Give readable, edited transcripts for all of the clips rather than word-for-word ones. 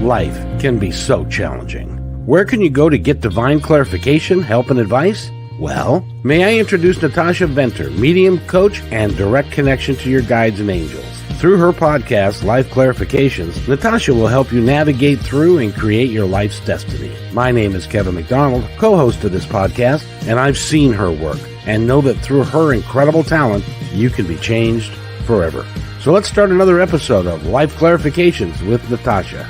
life can be so challenging. Where can you go to get divine clarification, help, and advice? Well, may I introduce Natasha Venter, medium coach and direct connection to your guides and angels. Through her podcast, Life Clarifications, Natasha will help you navigate through and create your life's destiny. My name is Kevin McDonald, co-host of this podcast, and I've seen her work and know that through her incredible talent, you can be changed forever. So let's start another episode of Life Clarifications with Natasha.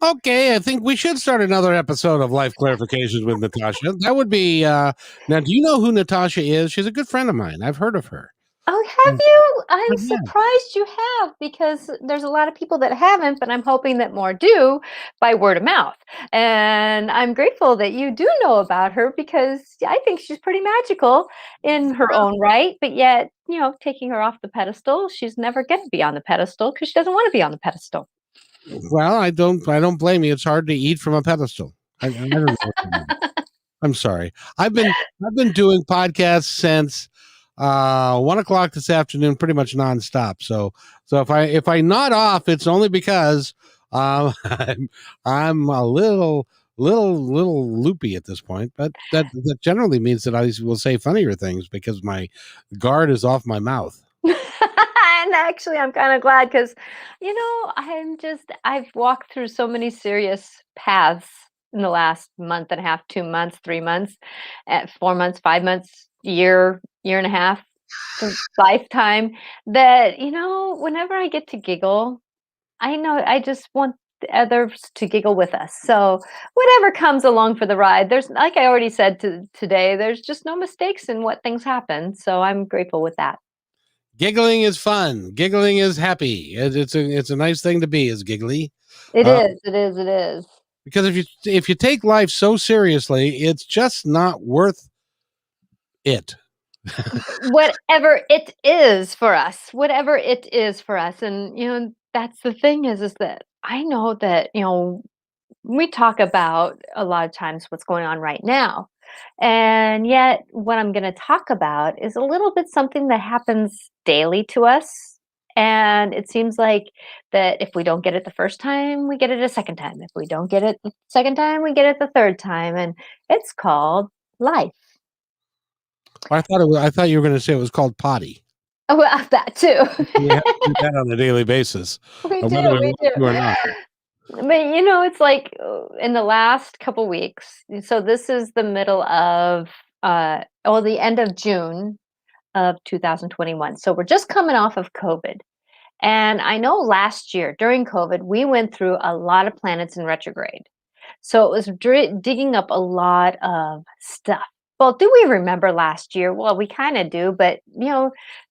Okay, I think we should start another episode of Life Clarifications with Natasha. That would be, now, do you know who Natasha is? She's a good friend of mine. I've heard of her. Oh, have you? I'm surprised you have, because there's a lot of people that haven't, but I'm hoping that more do by word of mouth. And I'm grateful that you do know about her, because I think she's pretty magical in her own right, but yet, taking her off the pedestal, she's never going to be on the pedestal because she doesn't want to be on the pedestal. Well, I don't blame you. It's hard to eat from a pedestal. I don't know. I'm sorry. I've been doing podcasts since 1 o'clock this afternoon, pretty much nonstop. So if I nod off, it's only because I'm a little loopy at this point. But that generally means that I will say funnier things because my guard is off my mouth. And actually, I'm kind of glad because, I've walked through so many serious paths in the last month and a half, 2 months, 3 months, 4 months, 5 months, year and a half, lifetime, that, whenever I get to giggle, I know I just want others to giggle with us. So whatever comes along for the ride, there's, like I already said today, there's just no mistakes in what things happen. So I'm grateful with that. Giggling is fun. Giggling is happy. It's a nice thing to be, is giggly. It is. Because if you take life so seriously, it's just not worth it. Whatever it is for us. And that's the thing is that I know that we talk about a lot of times what's going on right now. And yet what I'm going to talk about is a little bit something that happens daily to us. And it seems like that if we don't get it the first time, we get it a second time. If we don't get it the second time, we get it the third time. And it's called life. I thought you were going to say it was called potty. Oh, well, that too. We have to do that on a daily basis. We do. Or not. But it's like in the last couple weeks. So this is the middle of the end of June of 2021. So we're just coming off of COVID. And I know last year during COVID, we went through a lot of planets in retrograde. So it was digging up a lot of stuff. Well, do we remember last year? Well, we kind of do, but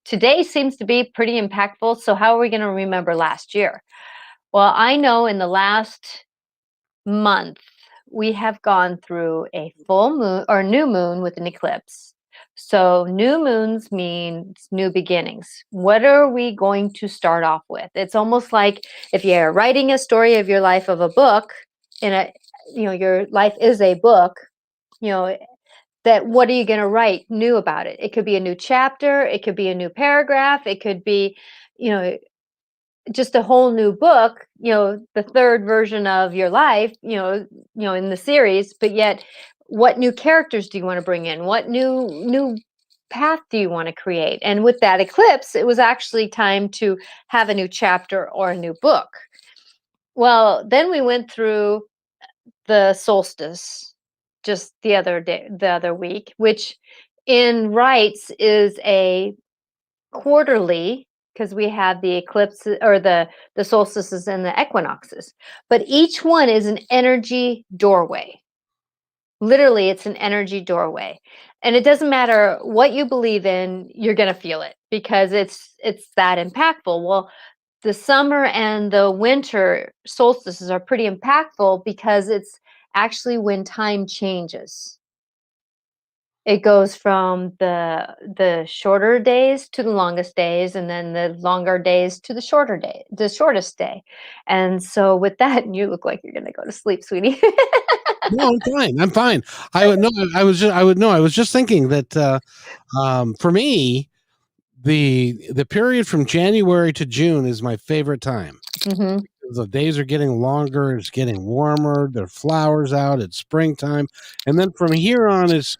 today seems to be pretty impactful. So how are we going to remember last year? Well, I know in the last month, we have gone through a full moon or new moon with an eclipse. So new moons means new beginnings. What are we going to start off with? It's almost like if you're writing a story of your life of a book, your life is a book, that what are you going to write new about it? It could be a new chapter. It could be a new paragraph. It could be, just a whole new book, the third version of your life, in the series, but yet what new characters do you want to bring in? What new path do you want to create? And with that eclipse, it was actually time to have a new chapter or a new book. Well, then we went through the solstice just the other week, which in rights is a quarterly, because we have the eclipse or the solstices and the equinoxes, but each one is an energy doorway. Literally, it's an energy doorway, and it doesn't matter what you believe in, you're going to feel it because it's that impactful. Well, the summer and the winter solstices are pretty impactful because it's actually when time changes. It goes from the shorter days to the longest days, and then the longer days to the shortest day. And so with that, you look like you're going to go to sleep, sweetie. No, I'm fine. I was just thinking that for me, The period from January to June is my favorite time. Mm-hmm. The days are getting longer. It's getting warmer. There are flowers out. It's springtime, and then from here on, it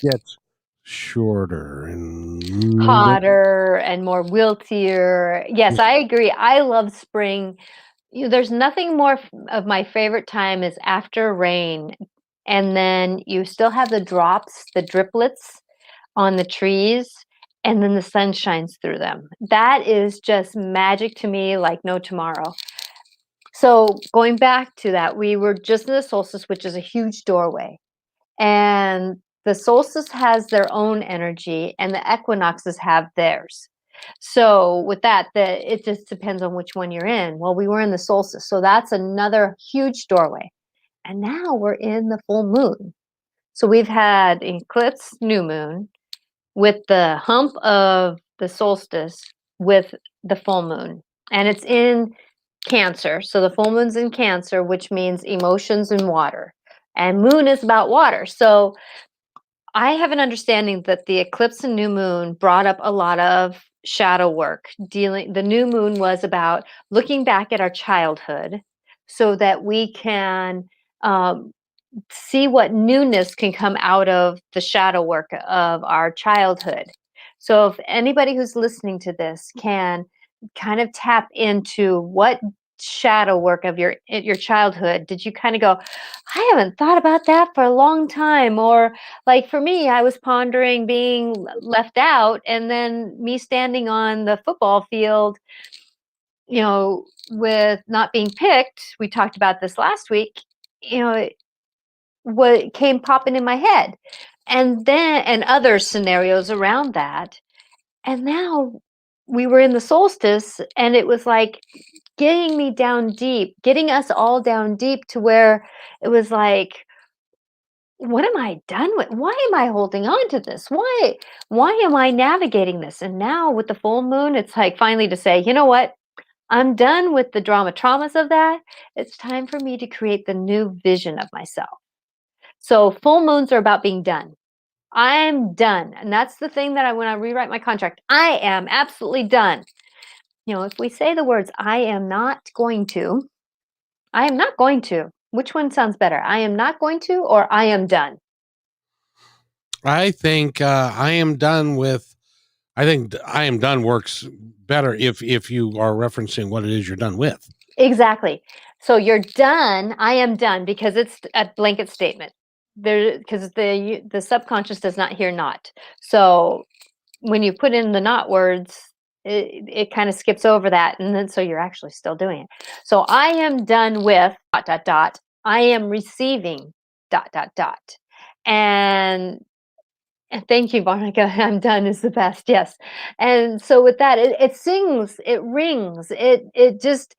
gets shorter and Hotter and more wiltier. Yes, I agree. I love spring. There's nothing more of my favorite time is after rain, and then you still have the drops, the driplets on the trees, and then the sun shines through them. That is just magic to me, like no tomorrow. So going back to that, we were just in the solstice, which is a huge doorway. And the solstice has their own energy and the equinoxes have theirs. So with that, it just depends on which one you're in. Well, we were in the solstice, so that's another huge doorway. And now we're in the full moon. So we've had eclipse, new moon, with the hump of the solstice with the full moon. And it's in Cancer. So the full moon's in Cancer, which means emotions and water. And moon is about water. So I have an understanding that the eclipse and new moon brought up a lot of shadow work. The new moon was about looking back at our childhood so that we can um, see what newness can come out of the shadow work of our childhood. So if anybody who's listening to this can kind of tap into what shadow work of your childhood did you kind of go, I haven't thought about that for a long time, or like for me, I was pondering being left out and then me standing on the football field, with not being picked. We talked about this last week. What came popping in my head, and other scenarios around that. And now we were in the solstice, and it was like getting me down deep, getting us all down deep to where it was like, what am I done with? Why am I holding on to this? Why am I navigating this? And now with the full moon, it's like finally to say, you know what? I'm done with the traumas of that. It's time for me to create the new vision of myself. So full moons are about being done. I'm done. And that's the thing that when I rewrite my contract, I am absolutely done. If we say the words, I am not going to, which one sounds better? I am not going to, or I am done? I think I am done with. I think I am done works better if you are referencing what it is you're done with. Exactly. So you're done. I am done because it's a blanket statement. Because the subconscious does not hear not. So when you put in the not words, it kind of skips over that, and then so you're actually still doing it. So I am done with ... I am receiving ... And thank you, Veronica. I'm done is the best. Yes. And so with that, it sings, it rings, it just,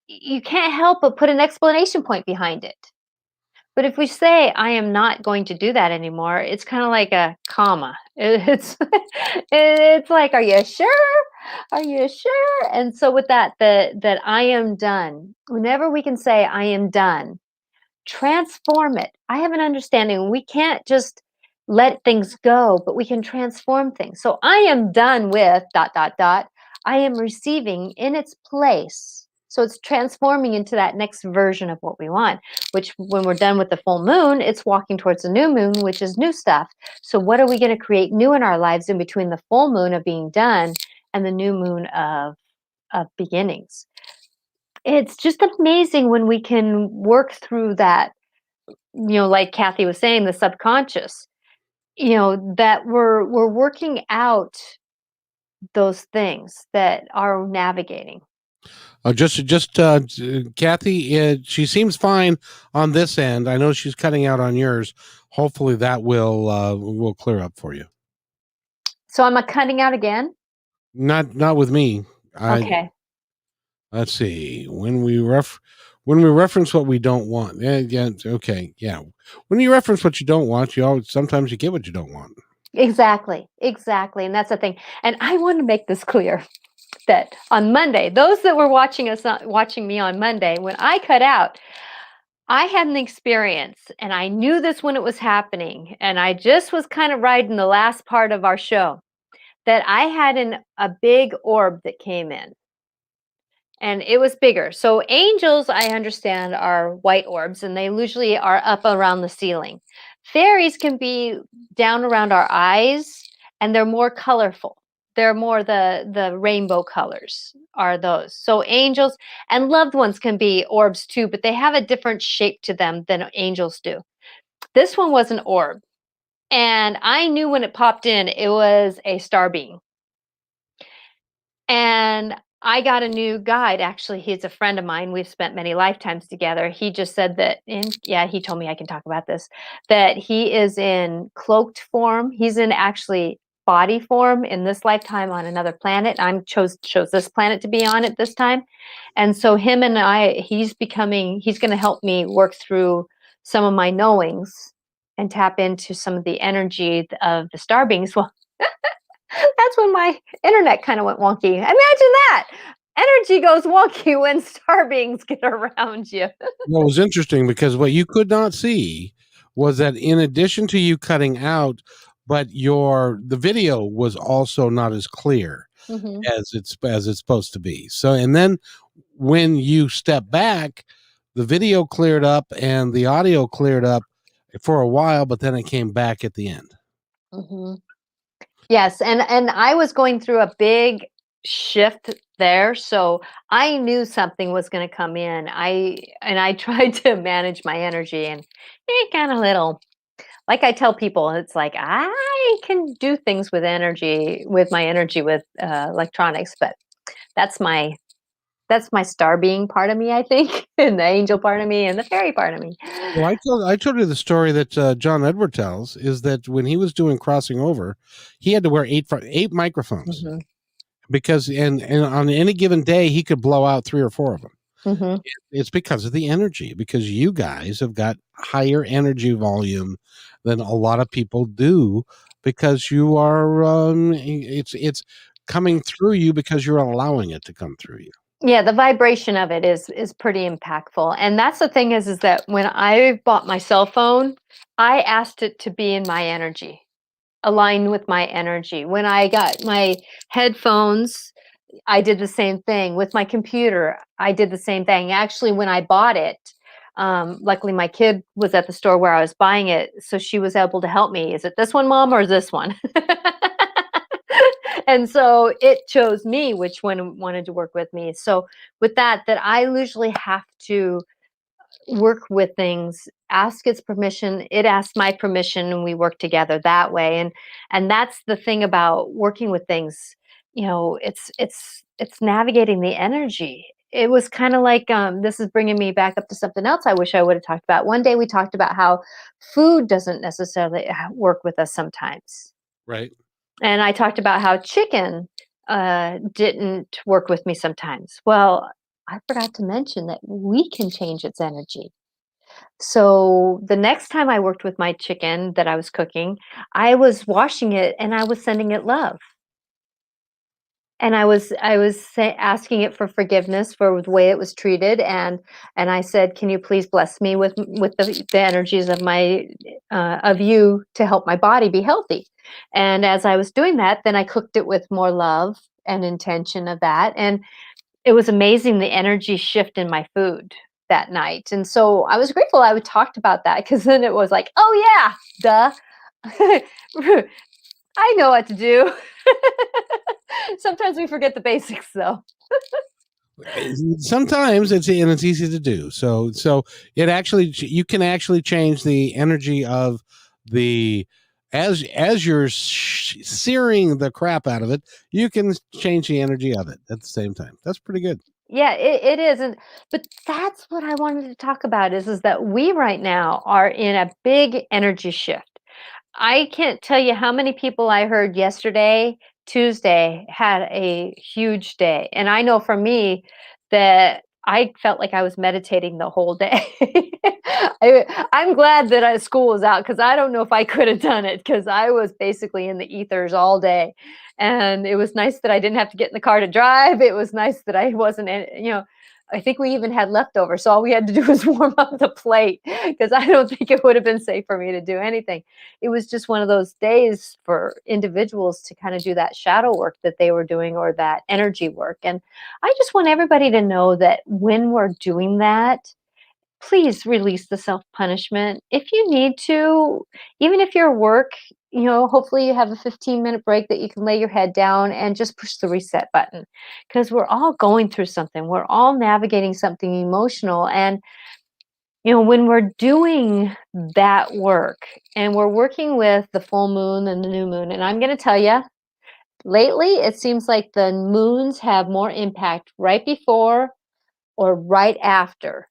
you can't help but put an explanation point behind it. But if we say, I am not going to do that anymore, it's kind of like a comma. It's like, are you sure? Are you sure? And so with that I am done, whenever we can say, I am done, transform it. I have an understanding we can't just let things go, but we can transform things. So I am done with ... I am receiving in its place. So it's transforming into that next version of what we want, which when we're done with the full moon, it's walking towards the new moon, which is new stuff. So what are we going to create new in our lives in between the full moon of being done and the new moon of beginnings? It's just amazing when we can work through that, like Kathy was saying, the subconscious, that we're working out those things that are navigating. Kathy, she seems fine on this end. I know she's cutting out on yours. Hopefully that will clear up for you. So am I cutting out again? Not with me. Okay. Let's see. When we reference what we don't want. Yeah. Okay. Yeah. When you reference what you don't want, sometimes you get what you don't want. Exactly. And that's the thing. And I want to make this clear that on Monday, those that were watching me on Monday, when I cut out, I had an experience, and I knew this when it was happening, and I just was kind of riding the last part of our show. that I had a big orb that came in. And it was bigger. So angels, I understand, are white orbs, and they usually are up around the ceiling. Fairies can be down around our eyes, and they're more colorful. They're more the rainbow colors are those. So angels and loved ones can be orbs too, but they have a different shape to them than angels do. This one was an orb, and I knew when it popped in, it was a star being. And I got a new guide. Actually, he's a friend of mine. We've spent many lifetimes together. He just said that, and yeah, he told me I can talk about this, that he is in cloaked form. He's in actually body form in this lifetime on another planet. I'm chose this planet to be on at this time. And so him and I, he's going to help me work through some of my knowings and tap into some of the energy of the star beings. Well, that's when my internet kind of went wonky. Imagine that. Energy goes wonky when star beings get around you. Well, it was interesting because what you could not see was that in addition to you cutting out, but the video was also not as clear as it's supposed to be. So, and then when you step back, the video cleared up and the audio cleared up for a while, but then it came back at the end. Yes, and I was going through a big shift there, so I knew something was going to come in. I tried to manage my energy, and it got a little, like I tell people, it's like I can do things with my energy with electronics, but that's my star being part of me, I think, and the angel part of me, and the fairy part of me. Well, I told you the story that John Edward tells is that when he was doing crossing over, he had to wear eight microphones because and on any given day he could blow out 3 or 4 of them. It's because of the energy, because you guys have got higher energy volume than a lot of people do, because you are it's coming through you because you're allowing it to come through you. Yeah, the vibration of it is pretty impactful. And that's the thing is that when I bought my cell phone, I asked it to be in my energy, align with my energy. When I got my headphones, I did the same thing. With my computer, I did the same thing. Actually, when I bought it, luckily my kid was at the store where I was buying it, so she was able to help me. Is it this one, Mom, or is this one? And so it chose me which one wanted to work with me. So with that I usually have to work with things, ask its permission, it asks my permission, and we work together that way. And that's the thing about working with things, it's navigating the energy. It was kind of like, this is bringing me back up to something else I wish I would have talked about. One day we talked about how food doesn't necessarily work with us sometimes. Right. And I talked about how chicken didn't work with me sometimes. Well, I forgot to mention that we can change its energy. So the next time I worked with my chicken that I was cooking, I was washing it and I was sending it love. And asking it for forgiveness for the way it was treated, and I said, "Can you please bless me with the energies of my of you to help my body be healthy?" And as I was doing that, then I cooked it with more love and intention of that, and it was amazing the energy shift in my food that night. And so I was grateful I would talked about that, because then it was like, "Oh yeah, duh." I know what to do. Sometimes we forget the basics, though. Sometimes it's easy to do. So it actually, you can actually change the energy of the as you're searing the crap out of it, you can change the energy of it at the same time. That's pretty good. Yeah, it is. But that's what I wanted to talk about is that we right now are in a big energy shift. I can't tell you how many people I heard yesterday, Tuesday, had a huge day. And I know for me that I felt like I was meditating the whole day. I'm glad that school was out because I don't know if I could have done it because I was basically in the ethers all day. And it was nice that I didn't have to get in the car to drive. It was nice that I wasn't, I think we even had leftovers. So all we had to do was warm up the plate because I don't think it would have been safe for me to do anything. It was just one of those days for individuals to kind of do that shadow work that they were doing or that energy work. And I just want everybody to know that when we're doing that, please release the self-punishment. If you need to, even if your work, hopefully you have a 15-minute break that you can lay your head down and just push the reset button because we're all going through something. We're all navigating something emotional. And, when we're doing that work and we're working with the full moon and the new moon, and I'm going to tell you, lately it seems like the moons have more impact right before or right after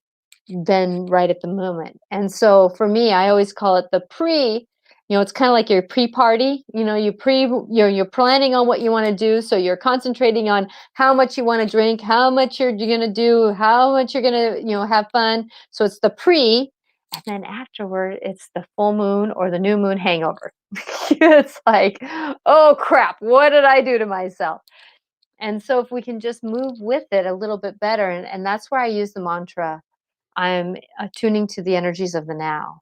than right at the moment. And so for me, I always call it the pre, it's kind of like your pre-party, you're planning on what you want to do. So you're concentrating on how much you want to drink, how much you're going to do, how much you're going to, have fun. So it's the pre, and then afterward, it's the full moon or the new moon hangover. It's like, oh crap, what did I do to myself? And so if we can just move with it a little bit better, and that's where I use the mantra, I'm attuning to the energies of the now.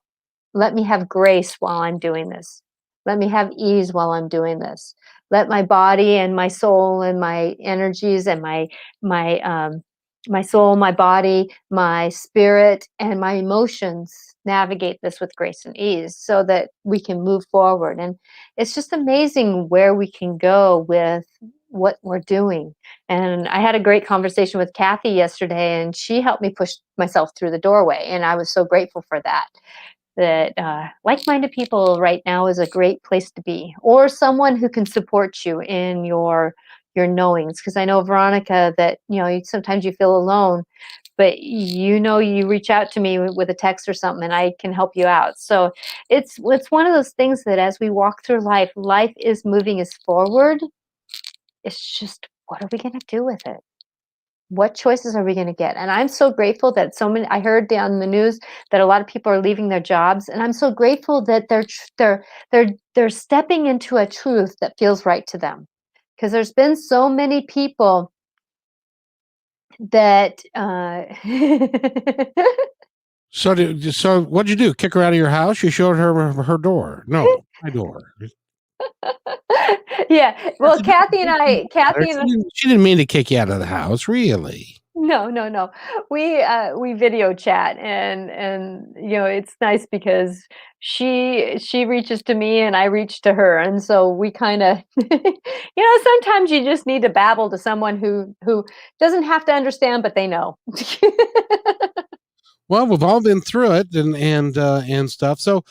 Let me have grace while I'm doing this. Let me have ease while I'm doing this. Let my body and my soul and my energies and my soul, my body, my spirit, and my emotions navigate this with grace and ease so that we can move forward. And it's just amazing where we can go with what we're doing. And I had a great conversation with Kathy yesterday, and she helped me push myself through the doorway. And I was so grateful for that. Like-minded people right now is a great place to be, or someone who can support you in your knowings. Because I know, Veronica, that sometimes you feel alone, but you reach out to me with a text or something, and I can help you out. So it's one of those things that as we walk through life is moving us forward. It's just, what are we going to do with it? What choices are we going to get? And I'm so grateful that I heard on the news that a lot of people are leaving their jobs, and I'm so grateful that they're stepping into a truth that feels right to them. Because there's been so many people that So what'd you do? Kick her out of your house? You showed her door. No, my door. Yeah. Well, Kathy and she didn't mean to kick you out of the house, really. No. We video chat, and it's nice because she reaches to me and I reach to her, and so we kind of sometimes you just need to babble to someone who doesn't have to understand, but they know. Well, we've all been through it and stuff. So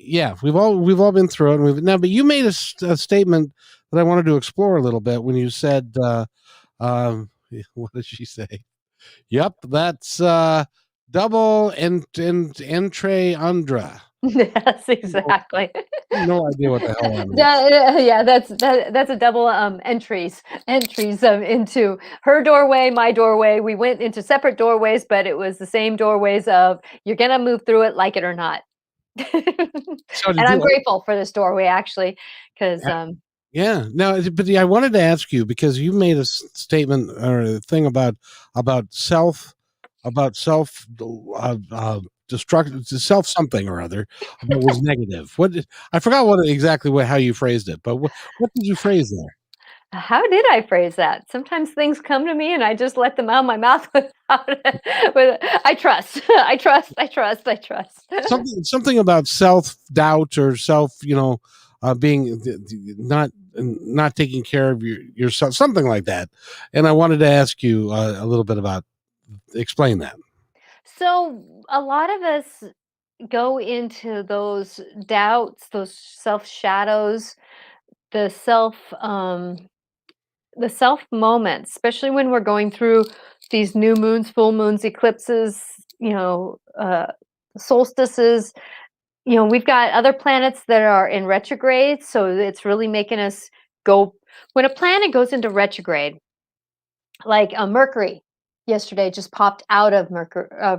yeah, we've all been through it. But you made a statement that I wanted to explore a little bit when you said, what did she say? Yep, that's double entre undra. Yes, exactly. No idea what the hell that means. Yeah, that's a double entries into her doorway, my doorway. We went into separate doorways, but it was the same doorways of you're gonna move through it, like it or not. And I'm grateful for this doorway, actually, because yeah. Now, but I wanted to ask you, because you made a statement or a thing about self destruct self something or other that was negative. I forgot how you phrased it, but what did you phrase there? How did I phrase that? Sometimes things come to me and I just let them out of my mouth without I trust. I trust. Something about self-doubt or being not taking care of yourself, something like that. And I wanted to ask you a little bit about explain that. So a lot of us go into those doubts, those self shadows, the self the self moments, especially when we're going through these new moons, full moons, eclipses, solstices. We've got other planets that are in retrograde, so it's really making us go. When a planet goes into retrograde, like Mercury, yesterday just popped out of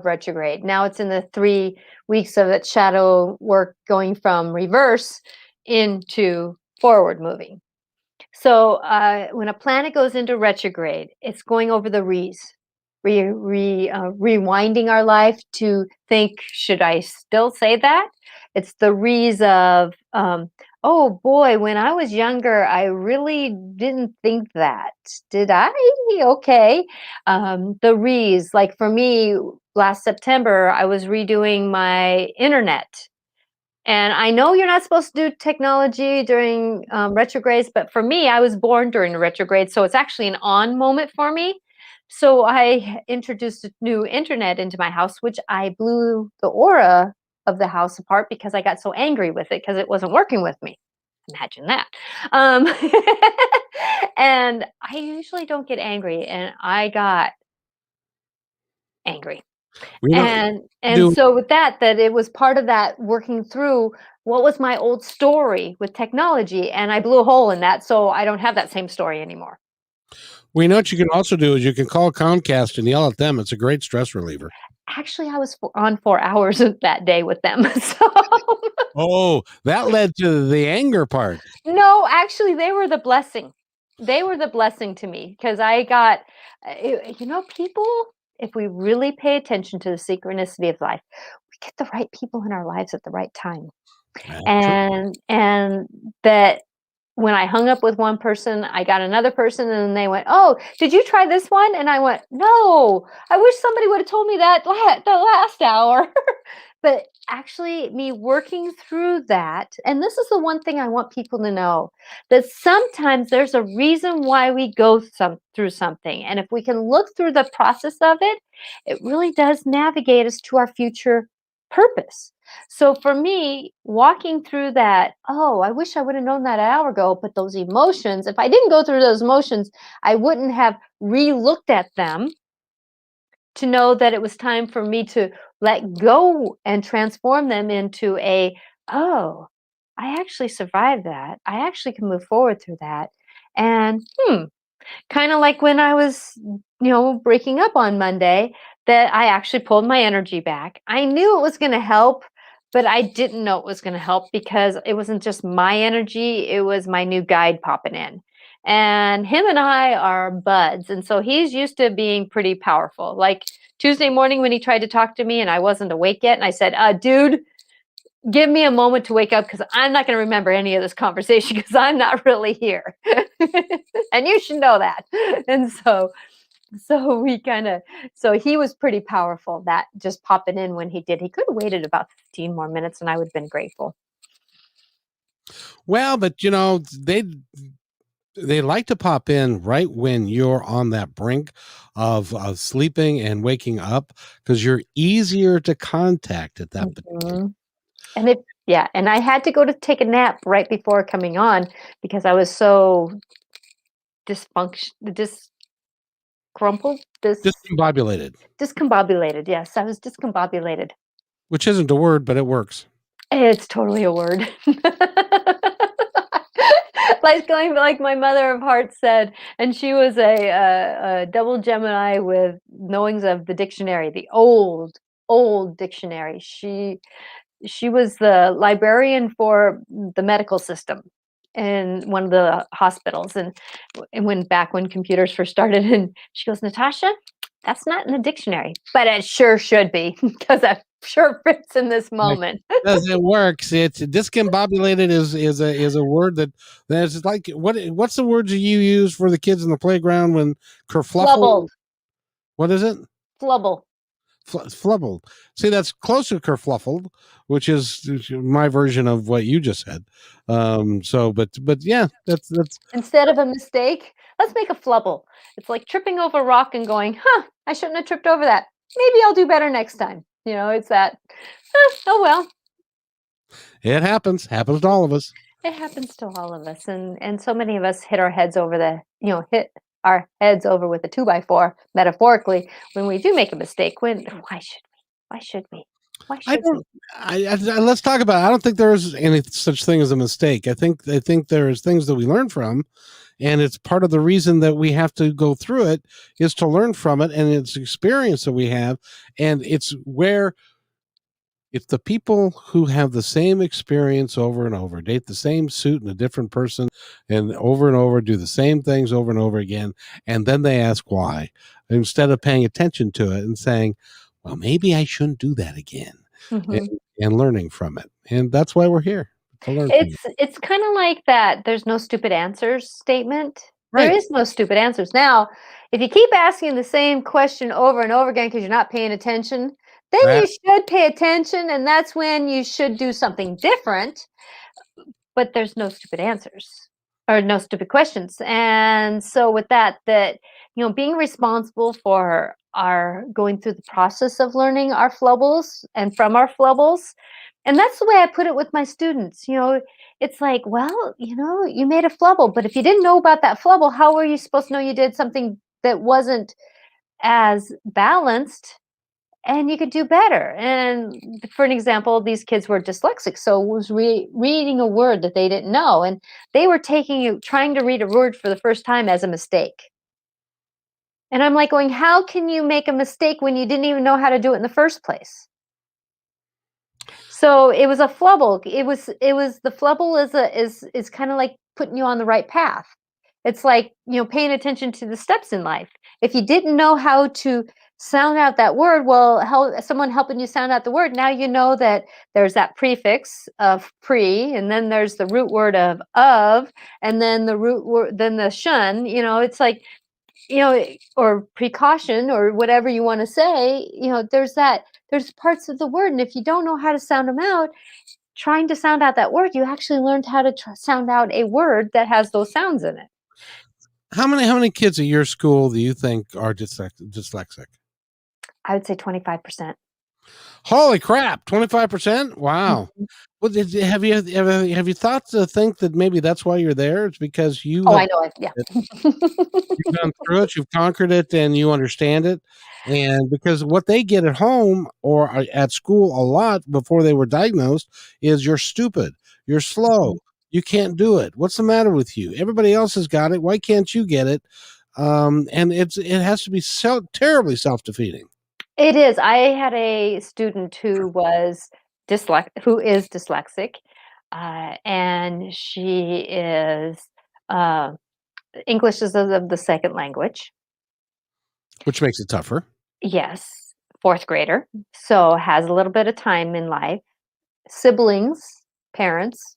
retrograde. Now it's in the 3 weeks of its shadow work, going from reverse into forward moving. So when a planet goes into retrograde, it's going over the rewinding our life to think, should I still say that? It's the re's of, oh boy, when I was younger, I really didn't think that. Did I? Okay. The re's, like for me, last September, I was redoing my internet. And I know you're not supposed to do technology during retrogrades, but for me, I was born during the retrograde, so it's actually an on moment for me. So I introduced a new internet into my house, which I blew the aura of the house apart because I got so angry with it because it wasn't working with me. Imagine that. Um, and I usually don't get angry, and I got angry. We don't And do. so with that it was part of that working through what was my old story with technology, and I blew a hole in that, so I don't have that same story anymore. We know what you can also do is you can call Comcast and yell at them. It's a great stress reliever. Actually, I was on 4 hours of that day with them. So Oh, that led to the anger part. no, actually, they were the blessing. They were the blessing to me because I got, people, if we really pay attention to the synchronicity of life, we get the right people in our lives at the right time. True. And that when I hung up with one person, I got another person, and then they went, "Oh, did you try this one?" And I went, "No, I wish somebody would have told me that the last hour." But actually, me working through that, and this is the one thing I want people to know, that sometimes there's a reason why we go through something, and if we can look through the process of it, it really does navigate us to our future purpose. So for me, walking through that, oh, I wish I would have known that an hour ago, but those emotions, if I didn't go through those emotions, I wouldn't have re-looked at them to know that it was time for me to let go and transform them into oh, I actually survived that. I actually can move forward through that. And kind of like when I was, breaking up on Monday, that I actually pulled my energy back. I knew it was going to help, but I didn't know it was going to help because it wasn't just my energy, it was my new guide popping in. And him and I are buds. And so he's used to being pretty powerful. Like Tuesday morning when he tried to talk to me and I wasn't awake yet, and I said, dude, give me a moment to wake up because I'm not going to remember any of this conversation because I'm not really here. And you should know that. And so so he was pretty powerful, that just popping in when he did. He could have waited about 15 more minutes and I would have been grateful. Well, but they like to pop in right when you're on that brink of sleeping and waking up because you're easier to contact at that particular. And and I had to go to take a nap right before coming on because I was so discombobulated. Yes, I was discombobulated. Which isn't a word, but it works. It's totally a word. Like my mother of hearts said, and she was a double Gemini with knowings of the dictionary, the old dictionary. She was the librarian for the medical system in one of the hospitals, and back when computers first started, and she goes, Natasha, that's not in the dictionary, but it sure should be because that sure fits in this moment. Because it works. It's discombobulated is a word that's like what's the words you use for the kids in the playground when kerfluffle? What is it? Flubble. Flubble. See, that's close to kerfluffled, which is my version of what you just said. But yeah, that's instead of a mistake, let's make a flubble. It's like tripping over a rock and going, I shouldn't have tripped over that. Maybe I'll do better next time. It's that, oh well. It happens to all of us. It happens to all of us. And so many of us hit our heads over hit our heads over with a 2x4, metaphorically, when we do make a mistake. Why should we? Let's talk about it. I don't think there is any such thing as a mistake. I think there is things that we learn from, And it's part of the reason that we have to go through it is to learn from it, and it's experience that we have. And it's where if the people who have the same experience over and over, date the same suit and a different person and over, do the same things over and over again, and then they ask why, instead of paying attention to it and saying, well, maybe I shouldn't do that again, and, Mhm. and learning from it. And that's why we're here, to learn from it. It's kinda like that "there's no stupid answers" statement. There Right. is no stupid answers. Now, if you keep asking the same question over and over again because 'cause you're not paying attention, then That you should pay attention, and that's when you should do something different, but there's no stupid answers or no stupid questions. And so with that, being responsible for our going through the process of learning our flubbles and from our flubbles, and that's the way I put it with my students. It's like, well, you made a flubble, but if you didn't know about that flubble, how were you supposed to know you did something that wasn't as balanced and you could do better? And for an example, these kids were dyslexic, so it was reading a word that they didn't know, and they were trying to read a word for the first time as a mistake. And I'm like going, how can you make a mistake when you didn't even know how to do it in the first place? So it was a flubble. It was the flubble is kind of like putting you on the right path. It's like, paying attention to the steps in life. If you didn't know how to sound out that word, well, someone helping you sound out the word, now you know that there's that prefix of pre, and then there's the root word of, and then the root word, then the shun. It's like, or precaution or whatever you want to say. There's parts of the word, and if you don't know how to sound them out, trying to sound out that word, you actually learned how to sound out a word that has those sounds in it. how many kids at your school do you think are dyslexic? I would say 25%. Holy crap, 25%? Wow. Mhm. Well, have you thought to think that maybe that's why you're there? It's because you Oh, have I know it. Yeah. you've gone through it, you've conquered it, and you understand it. And because what they get at home or at school a lot before they were diagnosed is you're stupid, you're slow, Mhm. you can't do it. What's the matter with you? Everybody else has got it. Why can't you get it? And it has to be so terribly self defeating. It is. I had a student who is dyslexic, and she is uh, English is the second language. Which makes it tougher. Yes, fourth grader, so has a little bit of time in life. Siblings, parents.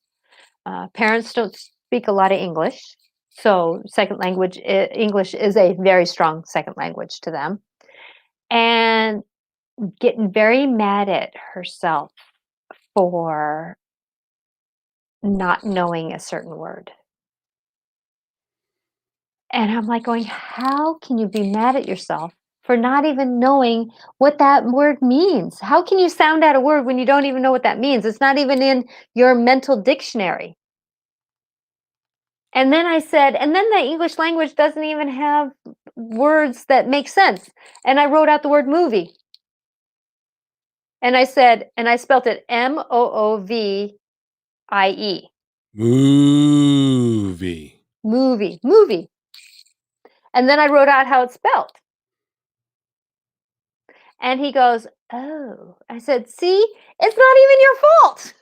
Parents don't speak a lot of English, so second language English is a very strong second language to them, and getting very mad at herself for not knowing a certain word. And I'm like going, how can you be mad at yourself for not even knowing what that word means? How can you sound out a word when you don't even know what that means? It's not even in your mental dictionary. And then I said, and then the English language doesn't even have words that make sense. And I wrote out the word movie. And I said, and I spelt it Moovie. Movie. Movie, movie. And then I wrote out how it's spelled. And he goes, "Oh." I said, "See, it's not even your fault."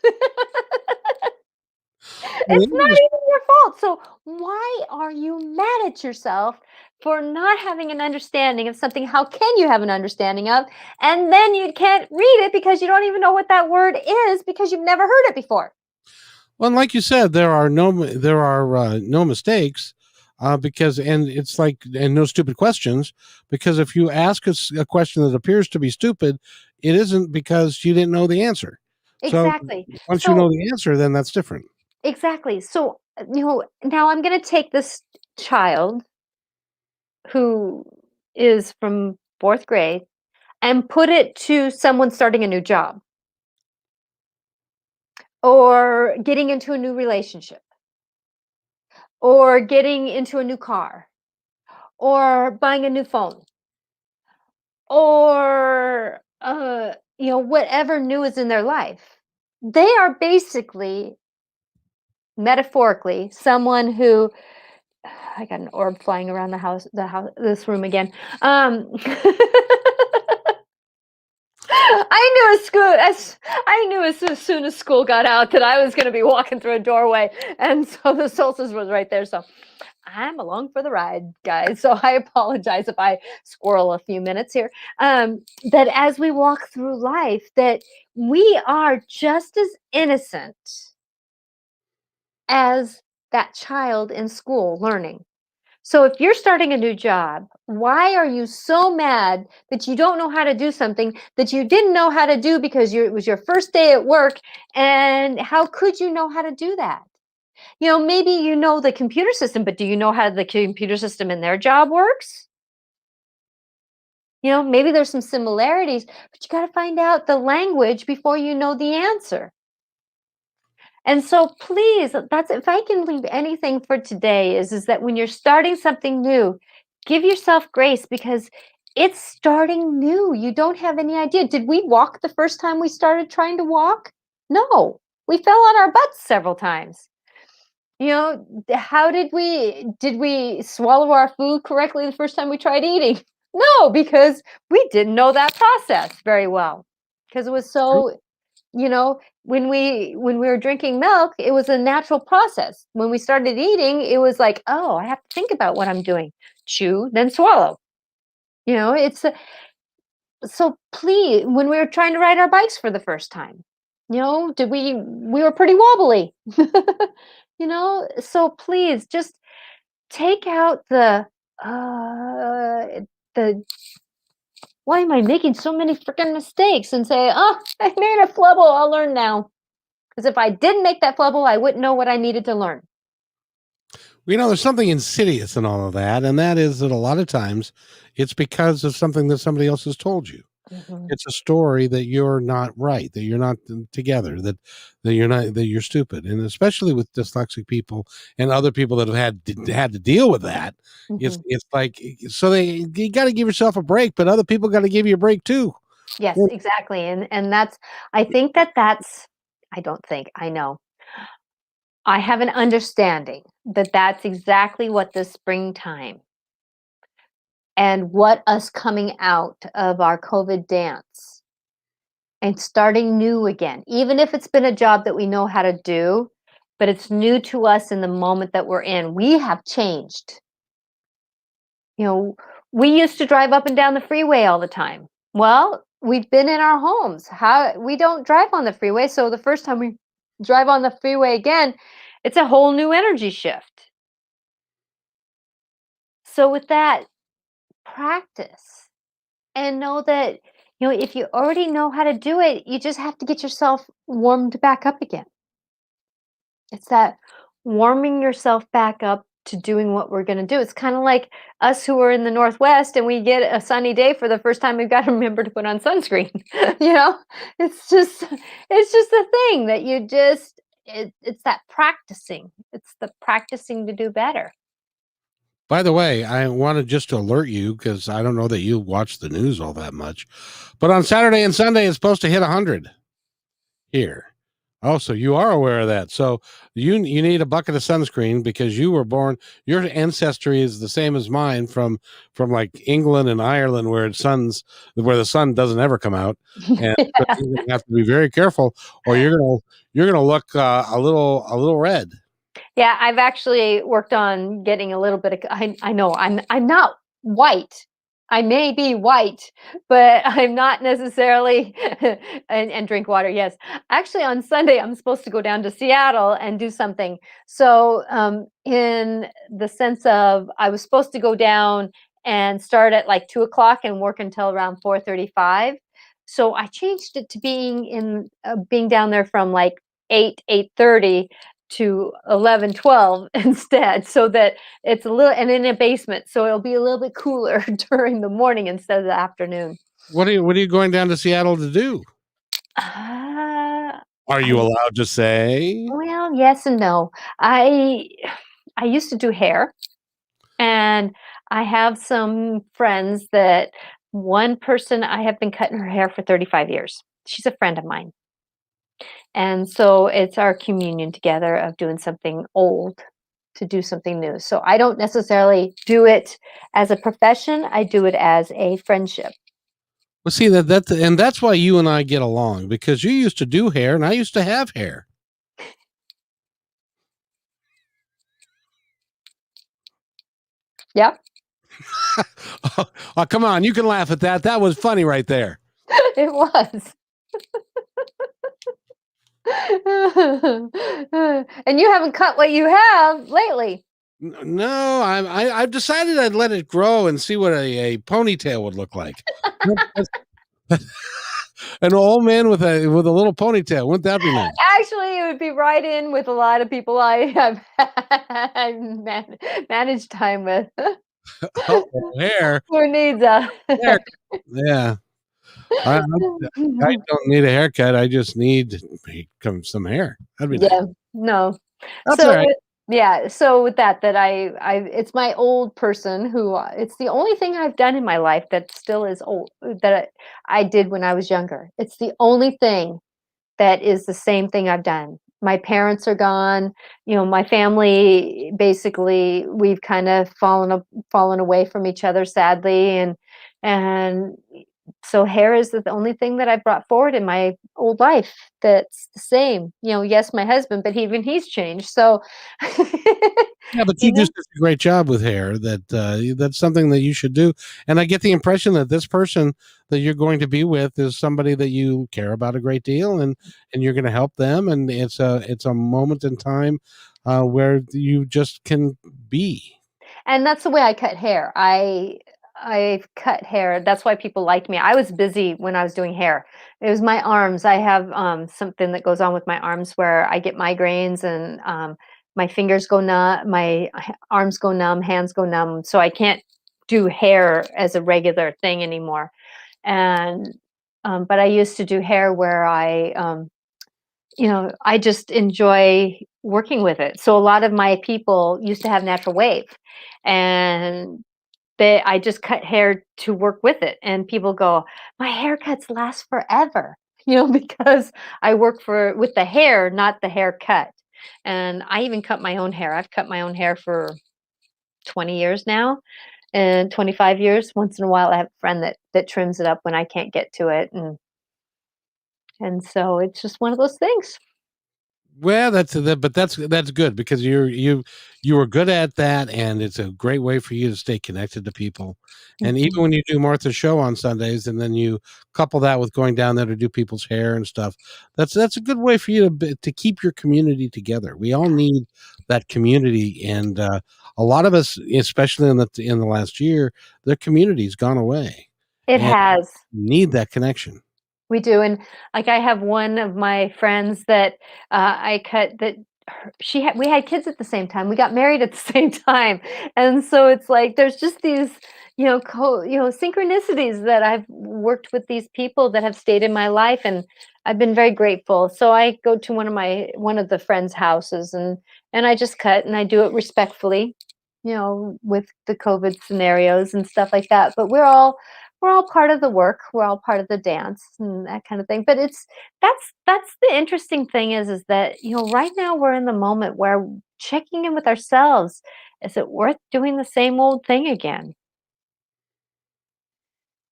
Well, It's not even your fault. So why are you mad at yourself for not having an understanding of something? How can you have an understanding of? And then you can't read it because you don't even know what that word is because you've never heard it before. and like you said, there are no mistakes, because and it's like and no stupid questions, because if you ask a question that appears to be stupid, it isn't because you didn't know the answer. So Exactly. once you So know the answer, then that's different. exactly. So now I'm going to take this child who is from 4th grade and put it to someone starting a new job or getting into a new relationship or getting into a new car or buying a new phone or whatever new is in their life. They are basically, metaphorically, someone who I got an orb flying around this room again. I knew as soon as school got out that I was going to be walking through a doorway, and so the solstice was right there. So I'm along for the ride, guys. So I apologize if I squirrel a few minutes here. That as we walk through life, that we are just as innocent as that child in school learning. So if you're starting a new job, why are you so mad that you don't know how to do something that you didn't know how to do because it was your first day at work? And how could you know how to do that? Maybe you know the computer system, but do you know how the computer system in their job works? Maybe there's some similarities, but you got to find out the language before you know the answer. And so please, that's if I can leave anything for today is that when you're starting something new, give yourself grace because it's starting new. You don't have any idea. Did we walk the first time we started trying to walk? No. We fell on our butts several times. How did we swallow our food correctly the first time we tried eating? No, because we didn't know that process very well. Because it was so when we were drinking milk, it was a natural process. When we started eating, it was like, oh, I have to think about what I'm doing. Chew, then swallow. It's so please, when we were trying to ride our bikes for the first time, did we were pretty wobbly. So please just take out the why am I making so many freaking mistakes and say, oh, I made a flubble, I'll learn now. Because if I didn't make that flubble, I wouldn't know what I needed to learn. There's something insidious in all of that, and that is that a lot of times it's because of something that somebody else has told you. Mm-hmm. It's a story that you're not right, that you're not together, that you're stupid, and especially with dyslexic people and other people that have had to deal with that. Mm-hmm. It's like so you got to give yourself a break, but other people got to give you a break too. Yes, exactly, and that's. I think that's. I don't think I know. I have an understanding that that's exactly what the springtime and what us coming out of our COVID dance and starting new again, even if it's been a job that we know how to do, but it's new to us in the moment that we're in. We have changed. We used to drive up and down the freeway all the time. Well, we've been in our homes. We don't drive on the freeway, so the first time we drive on the freeway again, it's a whole new energy shift. So with that, practice and know that if you already know how to do it, you just have to get yourself warmed back up again. It's that warming yourself back up to doing what we're going to do. It's kind of like us who are in the Northwest and we get a sunny day for the first time, we've got to remember to put on sunscreen. It's just a thing that it's that practicing. It's the practicing to do better. By the way, I wanted just to alert you because I don't know that you watch the news all that much, but on Saturday and Sunday it's supposed to hit 100 here. Oh, so you are aware of that. So you need a bucket of sunscreen because you were born. Your ancestry is the same as mine from like England and Ireland, where the sun doesn't ever come out, and so you're gonna have to be very careful, or you're gonna look a little red. Yeah, I've actually worked on getting a little bit of. I know I'm not white. I may be white, but I'm not necessarily. and drink water. Yes, actually, on Sunday I'm supposed to go down to Seattle and do something. So, in the sense of, I was supposed to go down and start at like 2 o'clock and work until around 4:35. So I changed it to being down there from like 8:30 to 11:12 instead, so that it's a little, and in a basement, so it'll be a little bit cooler during the morning instead of the afternoon. What are you going down to Seattle to do? Are you allowed to say? Well, yes and no. I used to do hair, and I have some friends that one person, I have been cutting her hair for 35 years. She's a friend of mine. And so it's our communion together of doing something old to do something new. So I don't necessarily do it as a profession. I do it as a friendship. Well, see and that's why you and I get along, because you used to do hair and I used to have hair. Yeah. Oh, come on. You can laugh at that. That was funny right there. It was. And you haven't cut what you have lately. No, I've decided I'd let it grow and see what a ponytail would look like. An old man with a little ponytail. Wouldn't that be nice? Actually, it would be right in with a lot of people I have managed time with. Oh, hair. Who needs a Hair. Yeah. I don't need a haircut. I just need some hair. That'd be nice. Yeah, no. That's all So right. yeah, so with that I it's my old person who it's the only thing I've done in my life that still is old that I did when I was younger. It's the only thing that is the same thing I've done. My parents are gone, my family basically we've kind of fallen away from each other sadly, and so hair is the only thing that I brought forward in my old life that's the same. Yes, my husband, but even he's changed. So, Yeah, but you you know, just did a great job with hair. That's something that you should do. And I get the impression that this person that you're going to be with is somebody that you care about a great deal, and you're going to help them. And it's a moment in time where you just can be. and that's the way I cut hair. I cut hair. That's why people like me. I was busy when I was doing hair. It was my arms. I have something that goes on with my arms where I get migraines and my fingers go numb, my arms go numb, hands go numb. So I can't do hair as a regular thing anymore. And but I used to do hair where I just enjoy working with it. So a lot of my people used to have natural wave, and I just cut hair to work with it, and people go, "My haircuts last forever," because I work with the hair, not the haircut. And I even cut my own hair. I've cut my own hair for 20 years now, and 25 years. Once in a while, I have a friend that trims it up when I can't get to it, and so it's just one of those things. Well, but that's good, because you were good at that, and it's a great way for you to stay connected to people. And even Mhm. when you do Martha's show on Sundays, and then you couple that with going down there to do people's hair and stuff, that's a good way for you to keep your community together. We all need that community, and a lot of us, especially in the last year, their community's gone away, It and has. need that connection. We do, and, like, I have one of my friends that, I cut that we had kids at the same time, we got married at the same time, and so it's like there's just these, synchronicities that I've worked with these people that have stayed in my life, and I've been very grateful. So I go to one of the friends' houses, and I just cut, and I do it respectfully, with the COVID scenarios and stuff like that, but we're all part of the work, we're all part of the dance and that kind of thing. But that's the interesting thing is that, right now we're in the moment where checking in with ourselves, is it worth doing the same old thing again?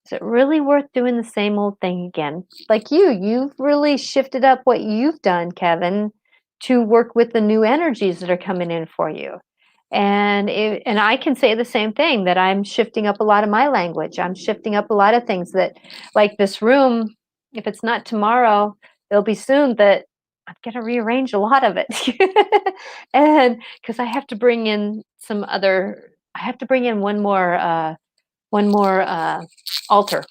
Is it really worth doing the same old thing again? Like you've really shifted up what you've done, Kevin, to work with the new energies that are coming in for you. And I can say the same thing, that I'm shifting up a lot of my language. I'm shifting up a lot of things that, like this room, if it's not tomorrow, it'll be soon that I'm going to rearrange a lot of it. And because I have to bring in one more altar.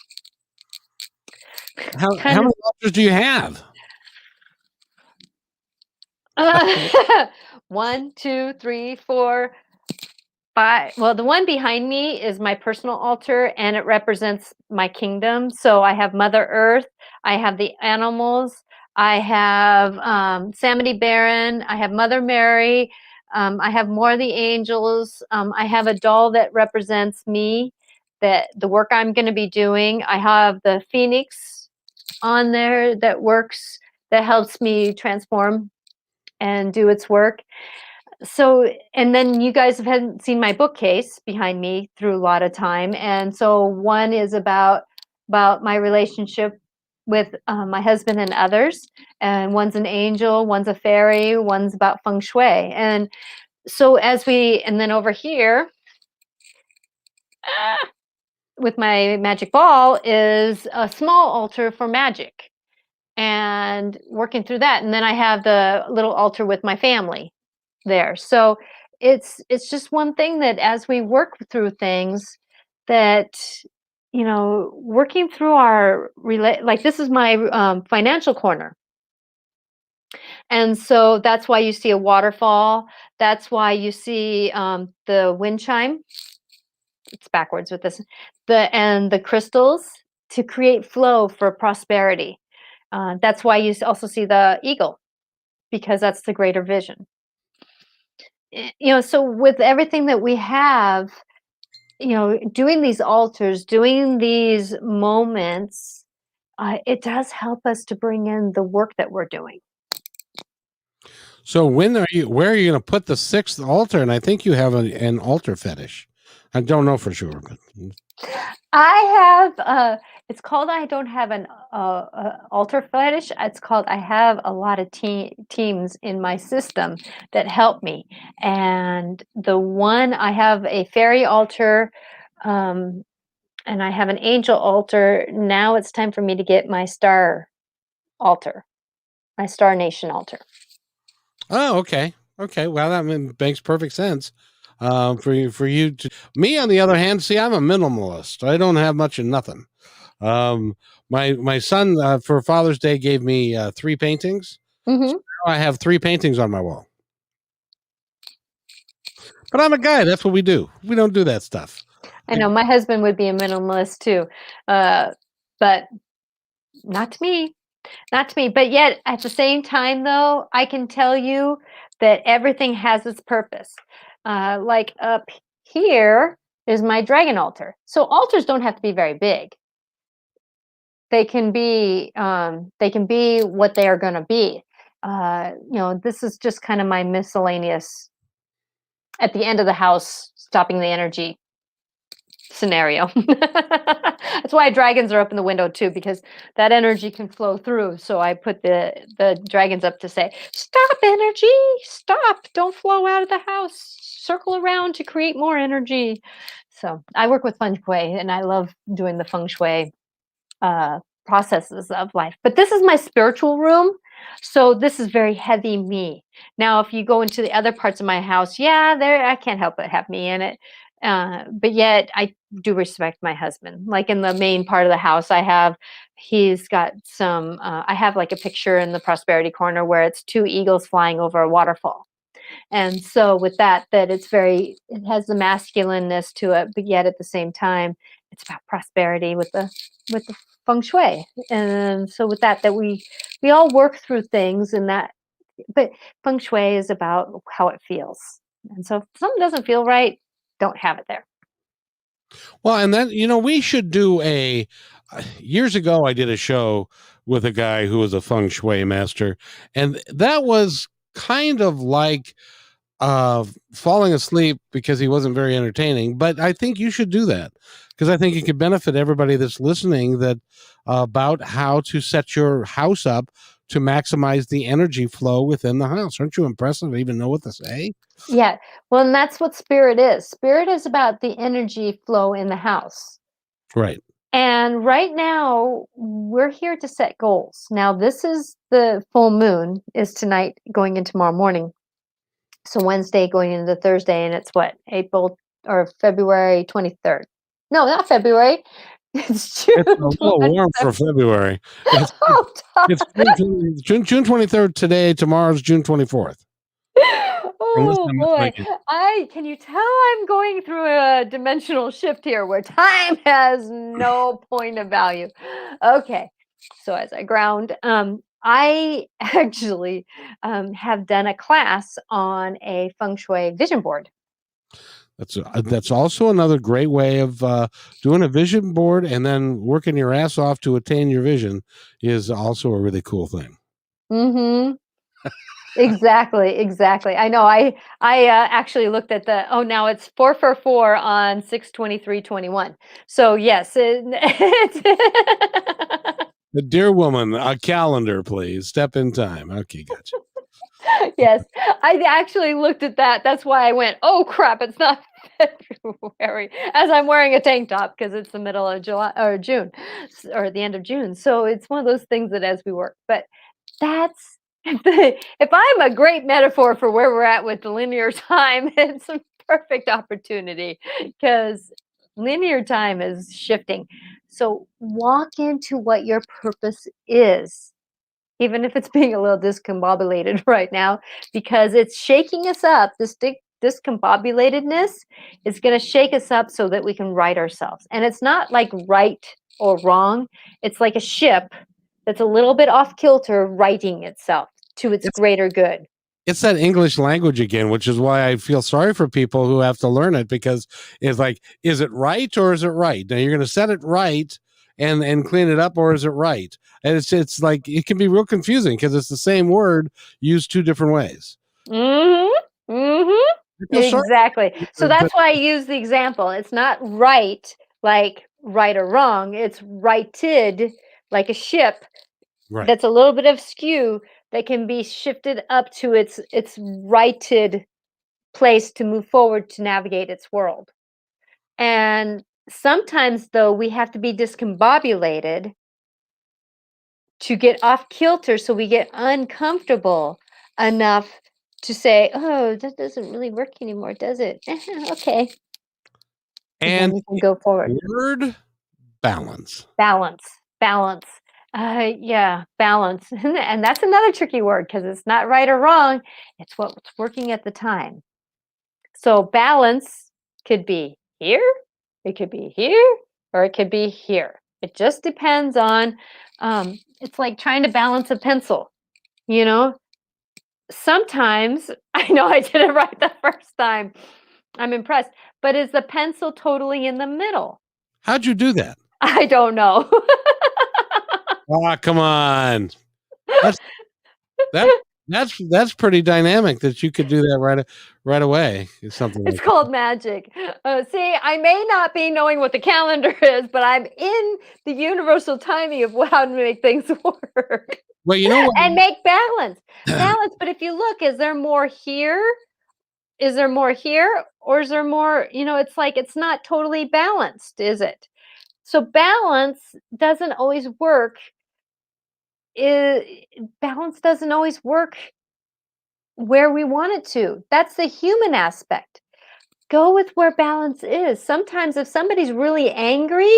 How Kind of many altars do you have? one, two, three, four, five. Well, the one behind me is my personal altar, and it represents my kingdom. So I have Mother Earth, I have the animals, I have Samity Baron, I have Mother Mary, I have more of the angels. I have a doll that represents me, that the work I'm going to be doing. I have the phoenix on there that helps me transform and do its work. So, and then you guys have seen my bookcase behind me through a lot of time, and so one is about my relationship with my husband and others, and one's an angel, one's a fairy, one's about feng shui, and so and then over here with my magic ball is a small altar for magic, and working through that, and then I have the little altar with my family there. So it's just one thing that as we work through things that working through like this is my financial corner, and so that's why you see a waterfall. That's why you see the wind chime. It's backwards with this, the crystals to create flow for prosperity. That's why you also see the eagle, because that's the greater vision. So with everything that we have, doing these altars, doing these moments, it does help us to bring in the work that we're doing. So where are you going to put the 6th altar? And I think you have an altar fetish. I don't know for sure, but I have it's called, I don't have an altar fetish. It's called, I have a lot of teams in my system that help me. And the one, I have a fairy altar, and I have an angel altar. Now it's time for me to get my star altar, my Star Nation altar. Oh, okay. Okay. Well, that makes perfect sense. For you to me, on the other hand, see, I'm a minimalist. I don't have much of nothing. My son for Father's Day gave me 3 paintings. Mm-hmm. So now I have 3 paintings on my wall. But I'm a guy. That's what we do. We don't do that stuff. I know my husband would be a minimalist too, but not to me. Not to me. But yet, at the same time, though, I can tell you that everything has its purpose. Like up here is my dragon altar. So altars don't have to be very big. They can be what they are going to be. This is just kind of my miscellaneous at the end of the house, stopping the energy scenario. That's why dragons are up in the window too, because that energy can flow through. So I put the dragons up to say, stop energy, stop, don't flow out of the house, circle around to create more energy. So I work with feng shui, and I love doing the feng shui processes of life. But this is my spiritual room, so this is very heavy me. Now, if you go into the other parts of my house, there I can't help but have me in it. But yet I do respect my husband. Like in the main part of the house, he's got some, I have like a picture in the prosperity corner where it's 2 eagles flying over a waterfall. And so with that it has the masculineness to it, but yet at the same time, it's about prosperity with the feng shui. And so with that we all work through things, and that, but feng shui is about how it feels. And so if something doesn't feel right, don't have it there. Well, and that, we should do years ago, I did a show with a guy who was a feng shui master, and that was kind of like falling asleep because he wasn't very entertaining. But I think you should do that, because I think it could benefit everybody that's listening, that about how to set your house up to maximize the energy flow within the house. Aren't you impressed? I don't even know what to say. Yeah. Well, and that's what spirit is. Spirit is about the energy flow in the house. Right. And right now, we're here to set goals. Now, this is the full moon is tonight going into tomorrow morning. So Wednesday going into Thursday, and it's what, April or February 23rd. No, not February. It's June. It's a little warm for February. It's June 23rd today. Tomorrow's June 24th. Oh boy. Can you tell I'm going through a dimensional shift here where time has no point of value. Okay. So as I ground, I actually have done a class on a feng shui vision board. That's also another great way of doing a vision board, and then working your ass off to attain your vision is also a really cool thing. Mm-hmm. Exactly. I know. I actually looked at now it's 4 for 4 on 6/23/21. So yes, The dear woman, a calendar, please. Step in time. Okay, gotcha. yes, I actually looked at that. That's why I went, oh crap, it's not February, as I'm wearing a tank top because it's the middle of July or June or the end of June. So it's one of those things that as we work, but that's if I'm a great metaphor for where we're at with the linear time, it's a perfect opportunity because linear time is shifting. So walk into what your purpose is, even if it's being a little discombobulated right now, because it's shaking us up. This discombobulatedness is going to shake us up so that we can right ourselves. And it's not like right or wrong, it's like a ship that's a little bit off kilter, righting itself to its greater good. It's that English language again, which is why I feel sorry for people who have to learn it, because it's like, is it right or is it right? Now you're going to set it right and clean it up, or is it right? And it's like it can be real confusing because it's the same word used two different ways. Mm-hmm. Mm-hmm. Exactly. So that's why I use the example. It's not right like right or wrong. It's righted like a ship that's a little bit of skew that can be shifted up to its righted place to move forward to navigate its world. And sometimes though we have to be discombobulated to get off kilter so we get uncomfortable enough to say, oh, that doesn't really work anymore, does it? Okay. And then we can go forward. Word balance. Balance. Yeah, balance. And that's another tricky word because it's not right or wrong. It's what's working at the time. So balance could be here, it could be here, or it could be here. It just depends on, it's like trying to balance a pencil, you know? Sometimes, I know I did it right the first time. I'm impressed. But is the pencil totally in the middle? How'd you do that? I don't know. Oh, come on. That's that's pretty dynamic that you could do that right away. Something It's like called magic. See, I may not be knowing what the calendar is, but I'm in the universal timing of how to make things work. Well, you know what? And make balance. Balance. But if you look, is there more here? Is there more here? Or is there more, it's like it's not totally balanced, is it? So balance doesn't always work. Balance doesn't always work where we want it to. That's the human aspect. Go with where balance is. Sometimes if somebody's really angry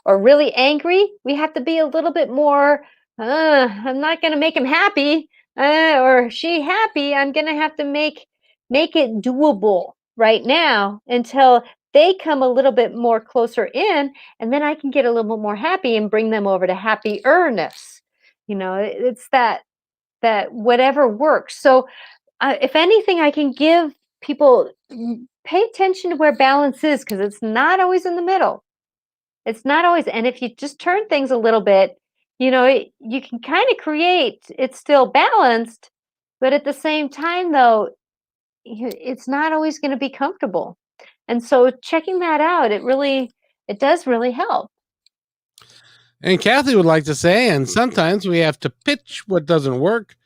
we have to be a little bit more, I'm not going to make him happy, or she happy. I'm going to have to make it doable right now until they come a little bit more closer in, and then I can get a little bit more happy and bring them over to happierness. It's that whatever works. So if anything, I can give people, pay attention to where balance is because it's not always in the middle. It's not always. And if you just turn things a little bit, you can kind of create it's still balanced, but at the same time, though, it's not always going to be comfortable. And so checking that out, it does really help. And Kathy would like to say, and sometimes we have to pitch what doesn't work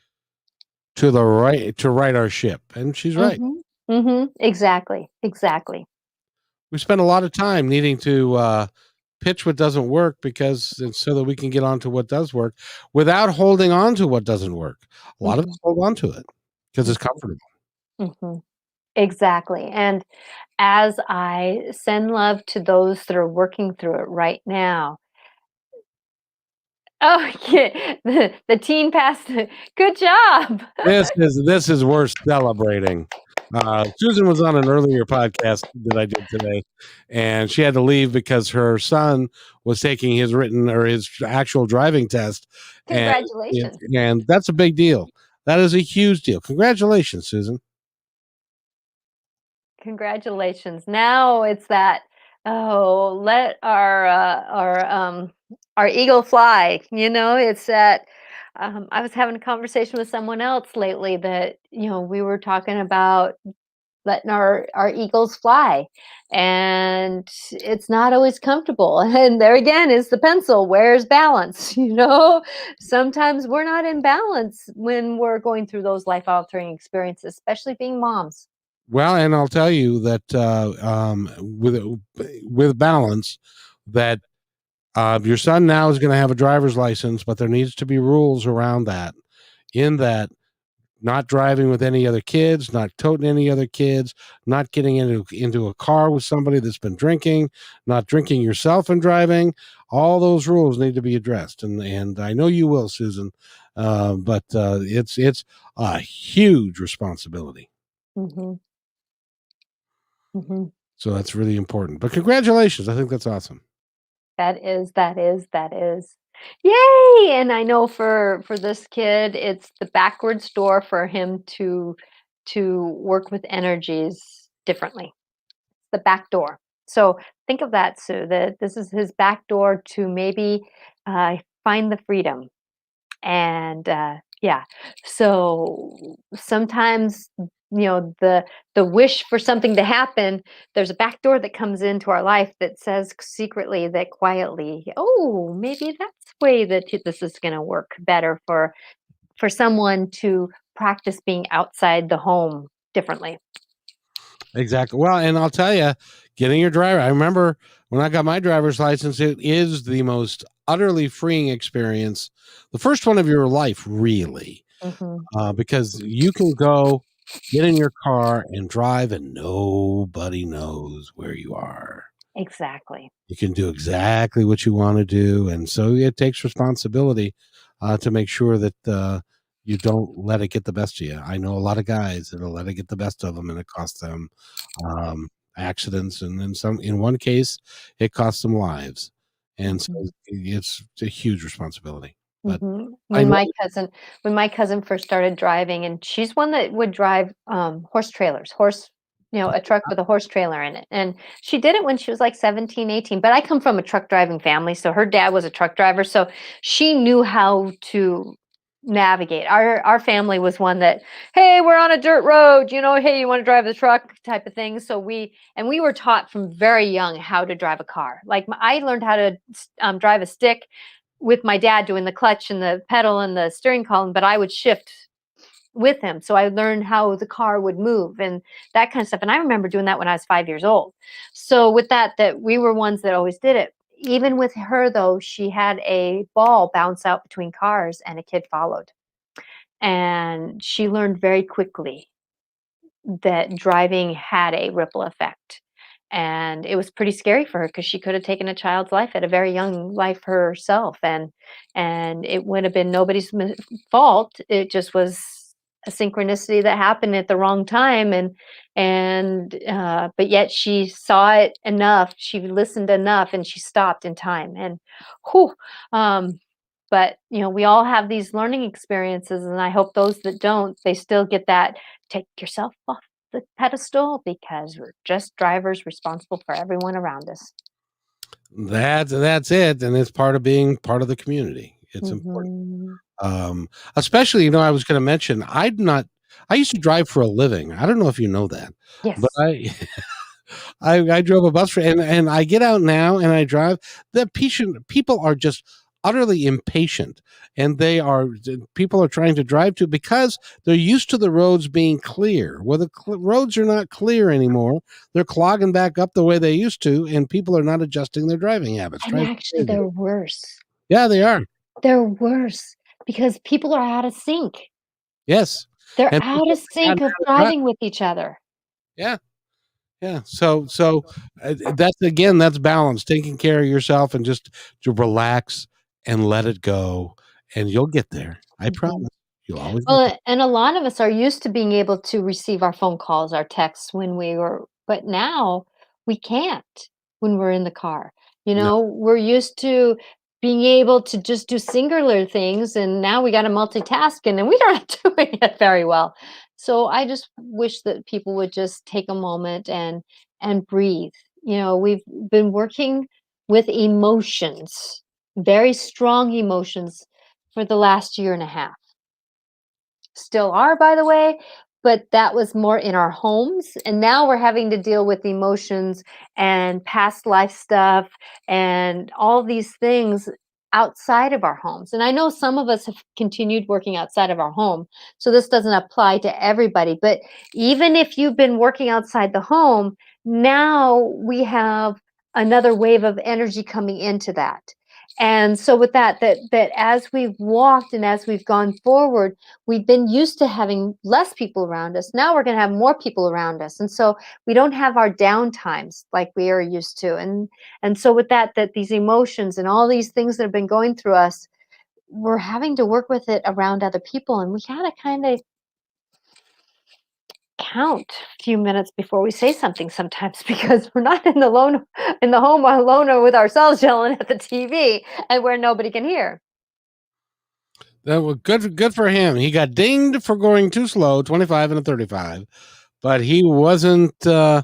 to the right to right our ship. And she's right. Mm-hmm. Mm-hmm. Exactly. We spend a lot of time needing to pitch what doesn't work so that we can get on to what does work without holding on to what doesn't work. A lot of us hold on to it because it's comfortable. Mm-hmm. Exactly. And as I send love to those that are working through it right now. Oh, yeah. The teen passed. Good job. This is worth celebrating. Susan was on an earlier podcast that I did today, and she had to leave because her son was taking his actual driving test. Congratulations. And that's a big deal. That is a huge deal. Congratulations, Susan. Congratulations. Now it's that, let our eagle fly. It's that I was having a conversation with someone else lately that, we were talking about letting our eagles fly, and it's not always comfortable. And there again is the pencil. Where's balance? Sometimes we're not in balance when we're going through those life altering experiences, especially being moms. Well, and I'll tell you that with balance, that your son now is going to have a driver's license, but there needs to be rules around that. In that, not driving with any other kids, not toting any other kids, not getting into a car with somebody that's been drinking, not drinking yourself and driving. All those rules need to be addressed, and I know you will, Susan. But it's a huge responsibility. Hmm. Hmm. So that's really important. But congratulations. I think that's awesome. That is. Yay! And I know for this kid, it's the backwards door for him to work with energies differently. The back door. So think of that, Sue, that this is his back door to maybe find the freedom. And yeah, so sometimes, the wish for something to happen, there's a back door that comes into our life that says secretly, that quietly, oh, maybe that's the way that this is going to work better for someone to practice being outside the home differently. Exactly. Well, and I'll tell you, getting your driver. I remember when I got my driver's license, it is the most utterly freeing experience. The first one of your life, really, Hmm. because you can go get in your car and drive, and nobody knows where you are. Exactly. You can do exactly what you want to do, and so it takes responsibility to make sure that you don't let it get the best of you. I know a lot of guys that'll let it get the best of them, and it costs them um, accidents, and in one case, it costs them lives, and so Hmm. it's a huge responsibility. But Mhm. I know, When my cousin first started driving, and she's one that would drive, horse trailers, a truck with a horse trailer in it, and she did it when she was, like, 17, 18. But I come from a truck driving family, so her dad was a truck driver, so she knew how to navigate. Our family was one that, "Hey, we're on a dirt road, hey, you wanna drive the truck?" type of thing, so we were taught from very young how to drive a car. Like, I learned how to drive a stick with my dad doing the clutch and the pedal and the steering column, but I would shift with him. So I learned how the car would move and that kind of stuff. And I remember doing that when I was 5 years old. So with that we were ones that always did it. Even with her though, she had a ball bounce out between cars and a kid followed. And she learned very quickly that driving had a ripple effect. And it was pretty scary for her because she could have taken a child's life at a very young life herself, and it would have been nobody's fault. It just was a synchronicity that happened at the wrong time, and but yet she saw it enough, she listened enough, and she stopped in time. And whew, um, but we all have these learning experiences, and I hope those that don't, they still get that. Take yourself off the pedestal because we're just drivers responsible for everyone around us. that's it, and it's part of being part of the community. It's important. Mhm. Um, Especially, I was going to mention, I used to drive for a living. I don't know if you know that, but Yes. I drove a bus for, and I get out now and I drive. The people are just utterly impatient, and people are trying to drive to because they're used to the roads being clear. Well, the roads are not clear anymore. They're clogging back up the way they used to, and people are not adjusting their driving habits. And Drives actually, me crazy. they're worse. Yeah, they are. They're worse because people are out of sync. Yes, They're and out people of have forgotten sync of how to drive. driving with each other. Yeah. Yeah. So that's balance, taking care of yourself and just to relax and let it go, and you'll get there. I Mhm. promise. You'll always get there. Well, and a lot of us are used to being able to receive our phone calls, our texts but now we can't when we're in the car. No. We're used to being able to just do singular things, and now we got to multitask, and we are not doing it very well. So I just wish that people would just take a moment and breathe. We've been working with emotions, very strong emotions, for the last year and a half. Still are, by the way, but that was more in our homes. And now we're having to deal with emotions and past life stuff and all these things outside of our homes. And I know some of us have continued working outside of our home, so this doesn't apply to everybody. But even if you've been working outside the home, now we have another wave of energy coming into that. And so with that as we've walked and as we've gone forward, we've been used to having less people around us. Now we're going to have more people around us. And so we don't have our down times like we are used to. And so with that these emotions and all these things that have been going through us, we're having to work with it around other people. And we got to kind of count a few minutes before we say something sometimes, because we're not in the home alone or with ourselves yelling at the TV and where nobody can hear. That was good for him. He got dinged for going too slow, 25 and a 35, but he wasn't sure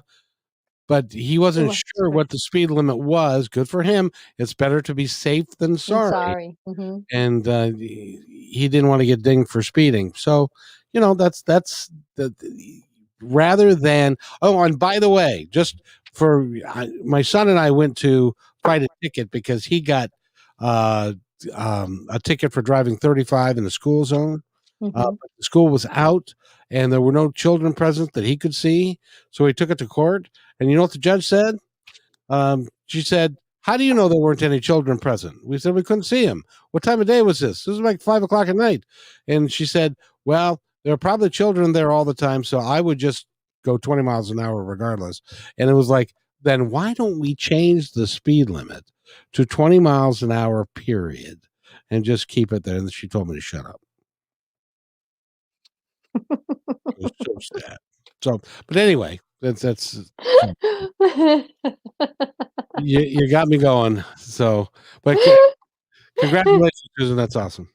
what the speed limit was. Good for him. It's better to be safe than sorry. Sorry. Mm-hmm. And he didn't want to get dinged for speeding. So, that's the rather than. Oh, and by the way, just for my son and I went to fight a ticket because he got a ticket for driving 35 in the school zone. Mm-hmm. The school was out and there were no children present that he could see. So he took it to court. And you know what the judge said? She said, "How do you know there weren't any children present?" We said, "We couldn't see them." "What time of day was this?" "This was like 5:00 at night." And she said, "Well, there are probably children there all the time, so I would just go 20 miles an hour regardless." And it was like, then why don't we change the speed limit to 20 miles an hour, period, and just keep it there? And she told me to shut up. It was so sad. So, but anyway, that's you got me going. So, but congratulations, Susan. That's awesome.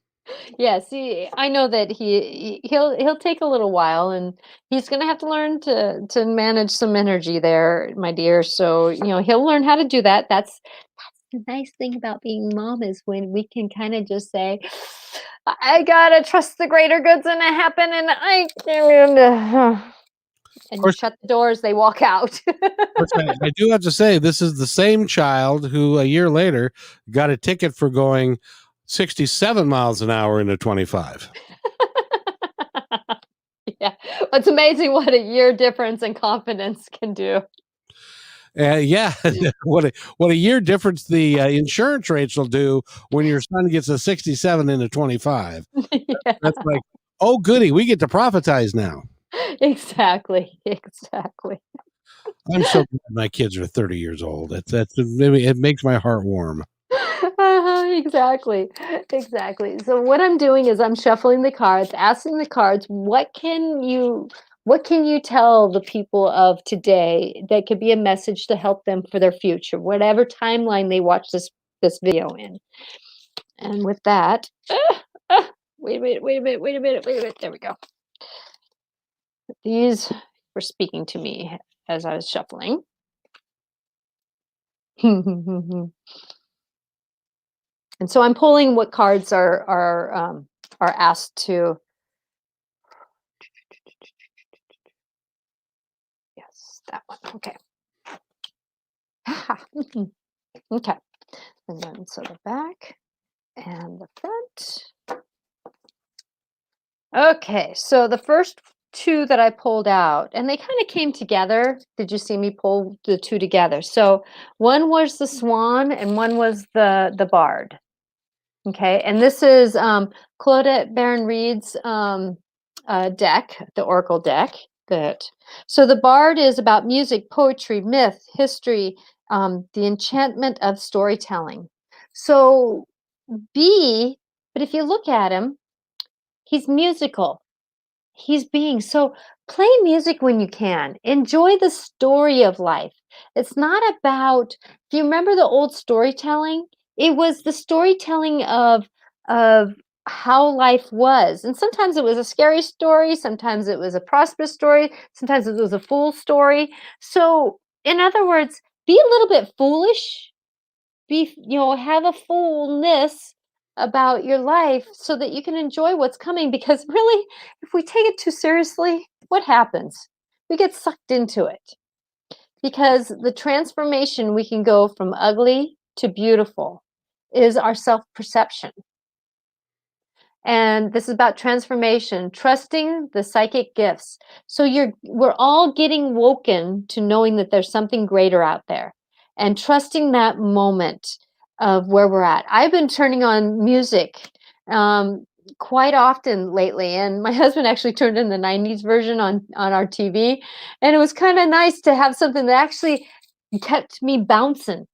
Yeah, see, I know that he'll take a little while, and he's gonna have to learn to manage some energy there, my dear. So, he'll learn how to do that. That's the nice thing about being mom, is when we can kind of just say, I gotta trust the greater good's gonna happen, and and you shut the doors, they walk out. I do have to say, this is the same child who a year later got a ticket for going 67 miles an hour into 25. Yeah, it's amazing what a year difference in confidence can do. Yeah, what a year difference the insurance rates will do when your son gets a 67 into 25. Yeah. That's like, oh goody, we get to profitize now. Exactly. I'm so glad my kids are 30 years old. That's maybe it makes my heart warm. Exactly. So what I'm doing is I'm shuffling the cards, asking the cards, what can you tell the people of today that could be a message to help them for their future, whatever timeline they watch this video in. And with that, wait a minute. There we go. These were speaking to me as I was shuffling. And so I'm pulling what cards are asked to. Yes, that one. Okay. Okay. And then so the back and the front. Okay, so the first two that I pulled out, and they kind of came together. Did you see me pull the two together? So one was the swan and one was the bard. Okay, and this is Claudette Baron Reed's deck, the Oracle deck. So the bard is about music, poetry, myth, history, the enchantment of storytelling. So but if you look at him, he's musical. He's being so. Play music when you can. Enjoy the story of life. It's not about. Do you remember the old storytelling? It was the storytelling of how life was, and sometimes it was a scary story. Sometimes it was a prosperous story. Sometimes it was a fool story. So, in other words, be a little bit foolish. Have a foolness, about your life so that you can enjoy what's coming. Because really, if we take it too seriously, what happens? We get sucked into it. Because the transformation we can go from ugly to beautiful is our self perception. And this is about transformation, trusting the psychic gifts. So we're all getting woken to knowing that there's something greater out there and trusting that moment of where we're at. I've been turning on music quite often lately, and my husband actually turned in the 90s version on our TV, and it was kind of nice to have something that actually kept me bouncing,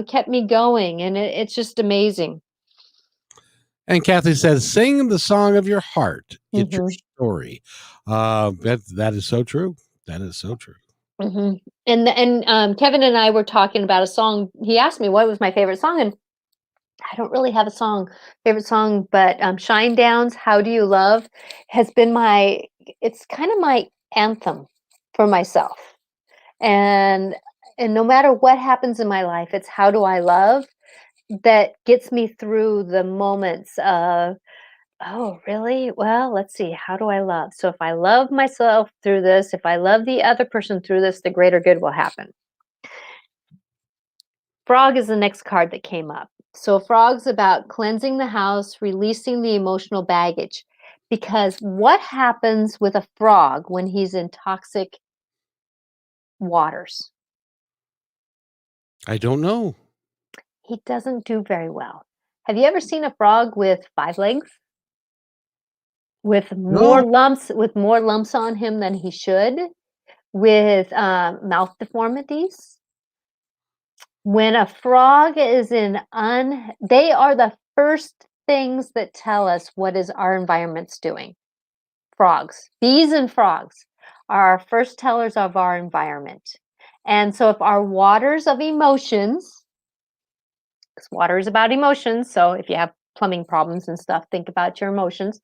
kept me going, and it's just amazing. And Kathy says, sing the song of your heart. It's your story. That is so true. That is so true. Mm-hmm. And Kevin and I were talking about a song. He asked me what was my favorite song, and I don't really have a favorite song, but Shine Down's How Do You Love has been it's kind of my anthem for myself. And no matter what happens in my life, it's how do I love that gets me through the moments of, oh, really? Well, let's see. How do I love? So if I love myself through this, if I love the other person through this, the greater good will happen. Frog is the next card that came up. So frog's about cleansing the house, releasing the emotional baggage. Because what happens with a frog when he's in toxic waters? I don't know. He doesn't do very well. Have you ever seen a frog with 5 legs? With more lumps on him than he should, with mouth deformities. When a frog is they are the first things that tell us what is our environment's doing. Frogs, bees and frogs are our first tellers of our environment. And so if our waters of emotions, because water is about emotions, so if you have plumbing problems and stuff, think about your emotions.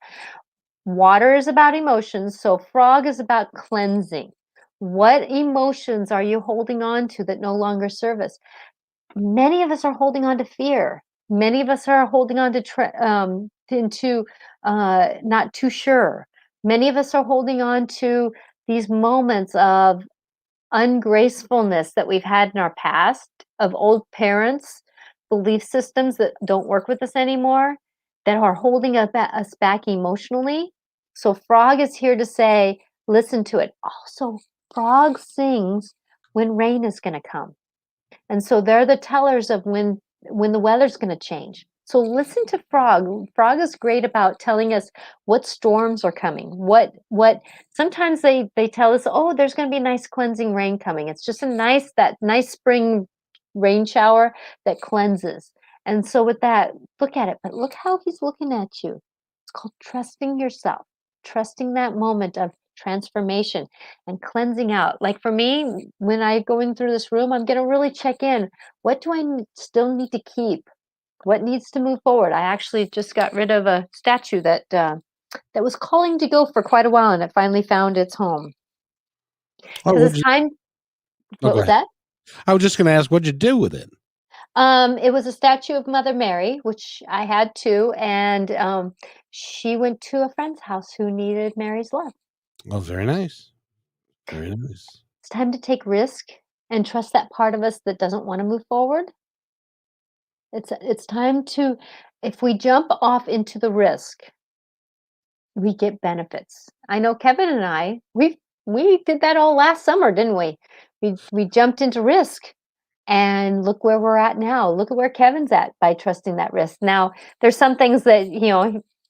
Water is about emotions, so frog is about cleansing. What emotions are you holding on to that no longer serve us? Many of us are holding on to fear. Many of us are holding on to not too sure. Many of us are holding on to these moments of ungracefulness that we've had in our past, of old parents, belief systems that don't work with us anymore, that are holding us back emotionally. So frog is here to say, listen to it. Also, frog sings when rain is going to come. And so they're the tellers of when the weather's going to change. So listen to frog. Frog is great about telling us what storms are coming. What sometimes they tell us, oh, there's going to be nice cleansing rain coming. It's just that nice spring rain shower that cleanses. And so with that, look at it, but look how he's looking at you. It's called trusting yourself, trusting that moment of transformation and cleansing out. Like for me, when I go in through this room, I'm going to really check in. What do I still need to keep? What needs to move forward? I actually just got rid of a statue that was calling to go for quite a while, and it finally found its home. Because it's time. What was that? I was just going to ask, what'd you do with it? It was a statue of Mother Mary, which I had too, and she went to a friend's house who needed Mary's love. Oh, very nice. Very nice. It's time to take risk and trust that part of us that doesn't want to move forward. It's time to, if we jump off into the risk, we get benefits. I know Kevin and I, we did that all last summer, didn't we? We jumped into risk, and look where we're at now. Look at where Kevin's at by trusting that risk. Now, there's some things that,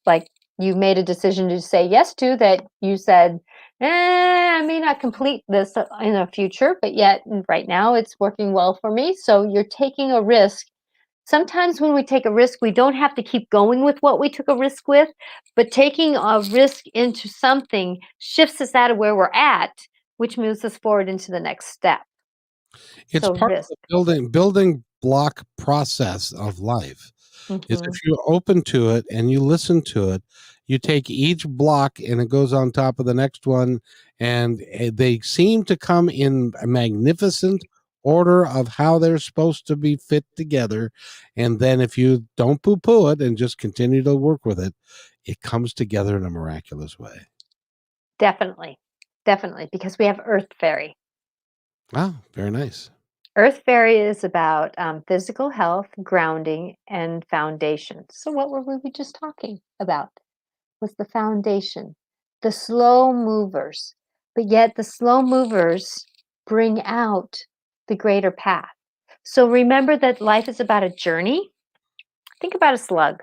like you made a decision to say yes to that you said, I may not complete this in the future, but yet right now it's working well for me. So you're taking a risk. Sometimes when we take a risk, we don't have to keep going with what we took a risk with, but taking a risk into something shifts us out of where we're at, which moves us forward into the next step. It's part of the building block process of life. Is if you're open to it and you listen to it, you take each block and it goes on top of the next one, and they seem to come in magnificent order of how they're supposed to be fit together. And then if you don't poo-poo it and just continue to work with it, it comes together in a miraculous way. Definitely. Definitely. Because we have Earth Fairy. Wow, very nice. Earth Fairy is about physical health, grounding, and foundation. So what were we just talking about? Was the foundation, the slow movers. But yet the slow movers bring out the greater path. So remember that life is about a journey. Think about a slug.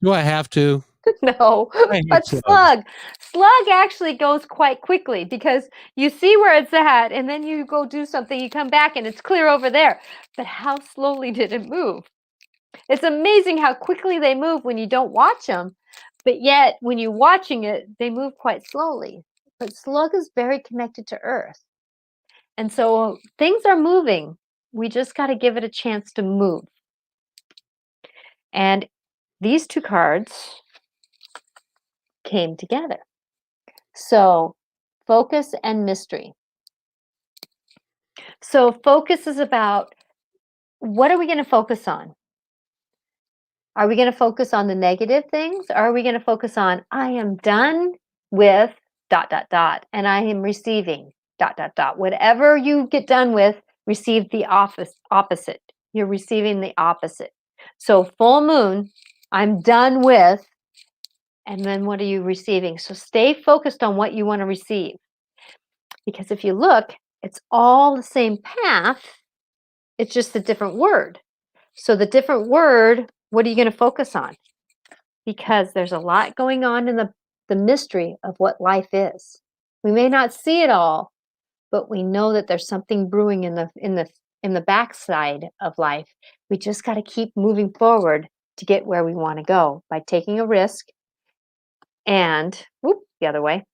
Do I have to? No, I hate but slugs. slug actually goes quite quickly because you see where it's at and then you go do something, you come back and it's clear over there. But how slowly did it move? It's amazing how quickly they move when you don't watch them, but yet when you're watching it, they move quite slowly. But slug is very connected to earth. And so things are moving. We just got to give it a chance to move. And these two cards came together. So focus and mystery. So focus is about, what are we going to focus on? Are we going to focus on the negative things? Or are we going to focus on, I am done with ... and I am receiving ... Whatever you get done with, receive the opposite. You're receiving the opposite. So full moon, I'm done with, and then what are you receiving? So stay focused on what you want to receive. Because if you look, it's all the same path. It's just a different word. So the different word, what are you going to focus on? Because there's a lot going on in the mystery of what life is. We may not see it all, but we know that there's something brewing in the backside of life. We just got to keep moving forward to get where we want to go by taking a risk and the other way,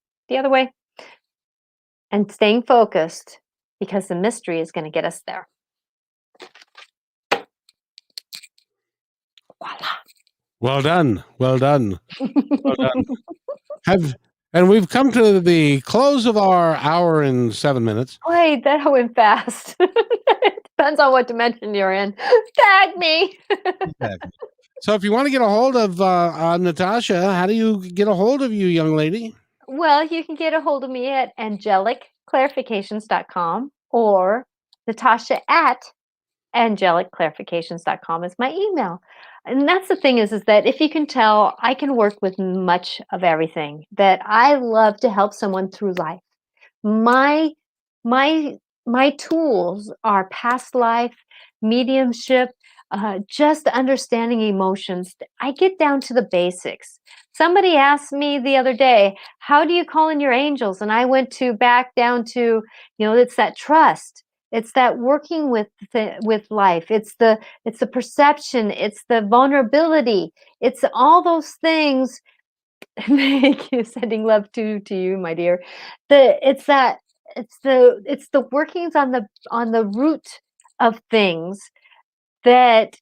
and staying focused, because the mystery is going to get us there. Voila. Well done. Well done. Well done. And we've come to the close of our hour and 7 minutes. Wait, that went fast. It depends on what dimension you're in. Tag me. Exactly. So if you want to get a hold of Natasha, how do you get a hold of you, young lady? Well, you can get a hold of me at angelicclarifications.com or Natasha at angelicclarifications.com is my email. And that's the thing is that if you can tell, I can work with much of everything. That I love to help someone through life. My my tools are past life, mediumship, just understanding emotions. I get down to the basics. Somebody asked me the other day, how do you call in your angels? And I went back down to, it's that trust. It's that working with life. It's the perception. It's the vulnerability. It's all those things. Thank you. Sending love to you, my dear. It's the workings on the root of things that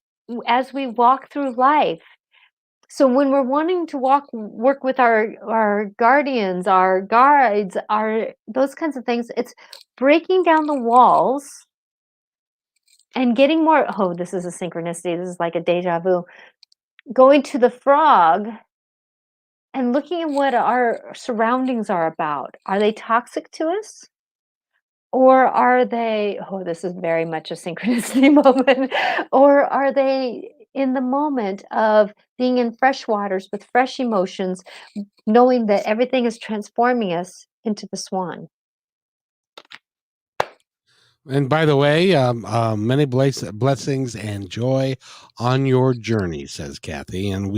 as we walk through life. So when we're wanting to work with our guardians, our guides, those kinds of things, it's breaking down the walls and getting more. Oh, this is a synchronicity. This is like a deja vu. Going to the frog and looking at what our surroundings are about. Are they toxic to us? Or are they, oh, this is very much a synchronicity moment, or are they in the moment of being in fresh waters with fresh emotions, knowing that everything is transforming us into the swan? And by the way, many blessings and joy on your journey, says Kathy. And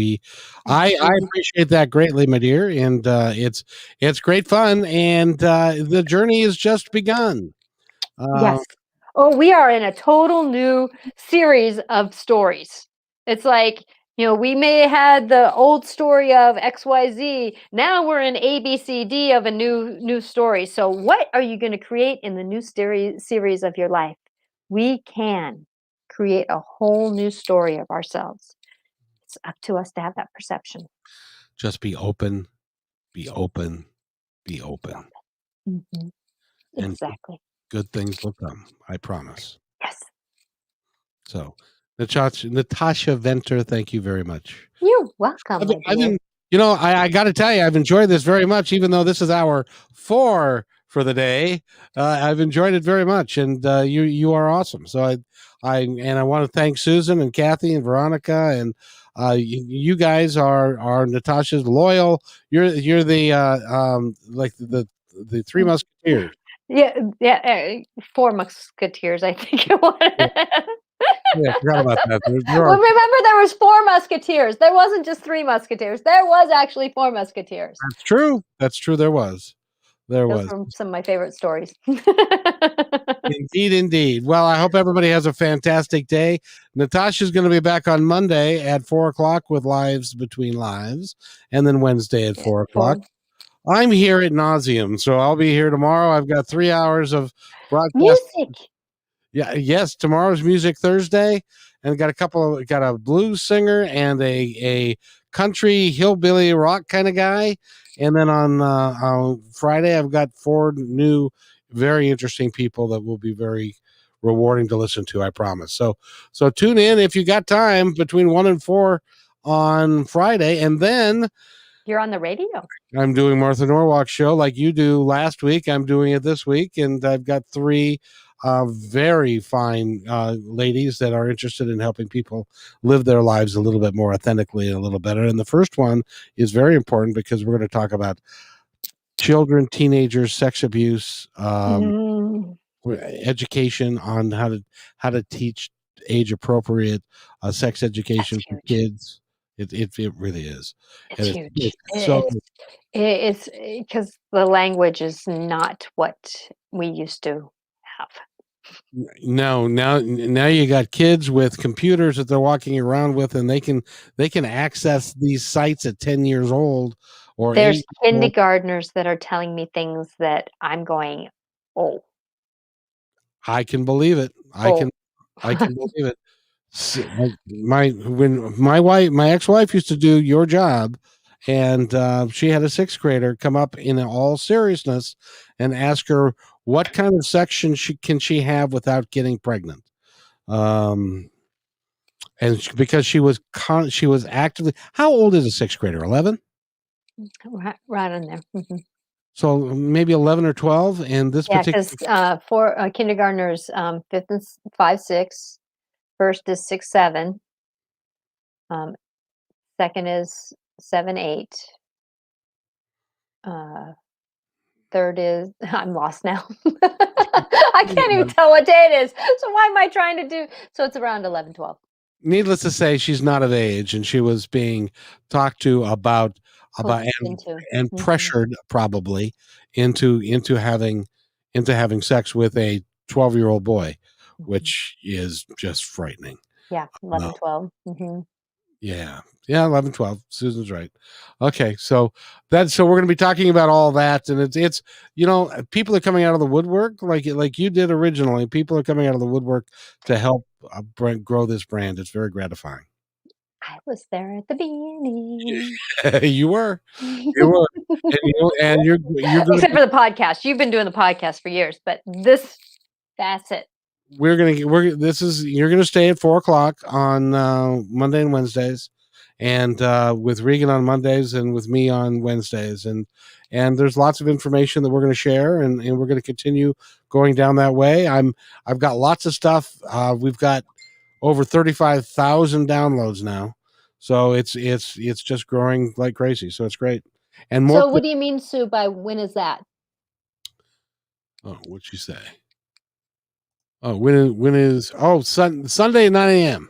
I appreciate that greatly, my dear. And it's great fun. And the journey has just begun. Yes. Oh, we are in a total new series of stories. It's like, we may have had the old story of XYZ. Now we're in ABCD of a new story. So what are you going to create in the new series of your life? We can create a whole new story of ourselves. It's up to us to have that perception. Just be open, be open, be open. Mm-hmm. Exactly. good things will come. I promise. Yes. So, Natasha Venter, thank you very much. You're welcome, my dear. I got to tell you, I've enjoyed this very much, even though this is hour 4 for the day. I've enjoyed it very much, and you are awesome. So I want to thank Susan and Kathy and Veronica, and you guys are Natasha's loyal. You're the like the Three Musketeers. Yeah, 4 Musketeers, I think it was. Yeah, I forgot about that. Well, remember there was 4 Musketeers. There wasn't just 3 Musketeers. There was actually 4 Musketeers. That's true. That's true. There was. Those were some of my favorite stories. Indeed, indeed. Well, I hope everybody has a fantastic day. Natasha's going to be back on Monday at 4:00 with Lives Between Lives, and then Wednesday at 4:00. I'm here at nauseum, so I'll be here tomorrow. I've got 3 hours of broadcast music. Yeah, yes. Tomorrow's Music Thursday, and got a blues singer and a country hillbilly rock kind of guy, and then on Friday I've got 4 new, very interesting people that will be very rewarding to listen to. I promise. So tune in if you got time between 1 and 4 on Friday, and then you're on the radio. I'm doing Martha Norwalk's show like you do last week. I'm doing it this week, and I've got 3 very fine ladies that are interested in helping people live their lives a little bit more authentically and a little better. And the first one is very important because we're going to talk about children, teenagers, sex abuse, education on how to teach age appropriate sex education for kids. It really is. It's huge. It's because the language is not what we used to have. No, now you got kids with computers that they're walking around with, and they can access these sites at 10 years old. Or there's kindergartners that are telling me things that I'm going, oh. I can believe it. I can believe it. When my ex-wife used to do your job, and she had a 6th grader come up in all seriousness and ask her what kind of sex can she have without getting pregnant. And because she was actively, how old is a 6th grader? 11? Right in there. Mm-hmm. So maybe 11 or 12. And this particular, because for kindergartners, 5th and 5, 6. First is 6, 7. Second is 7, 8. Third is, I'm lost now. I can't even tell what day it is. So why am I trying to do? So it's around 11, 12. Needless to say, she's not of age, and she was being talked to about and pressured probably into having sex with a 12-year-old boy, which is just frightening. Yeah, 11, 12. Mm-hmm. Yeah, 11, 12. Susan's right. Okay, so we're going to be talking about all that, and it's people are coming out of the woodwork like you did originally. People are coming out of the woodwork to help grow this brand. It's very gratifying. I was there at the beginning. You were, and you're except for the podcast. You've been doing the podcast for years, but that's it. You're gonna stay at 4:00 on Monday and Wednesdays, and with Regan on Mondays and with me on Wednesdays, and there's lots of information that we're going to share, and we're going to continue going down that way. I've got lots of stuff. We've got over 35,000 downloads now, so it's just growing like crazy. So it's great. And more. So what do you mean, Sue? By when is that? Oh, what'd you say? Oh, when is Sunday at 9 a.m.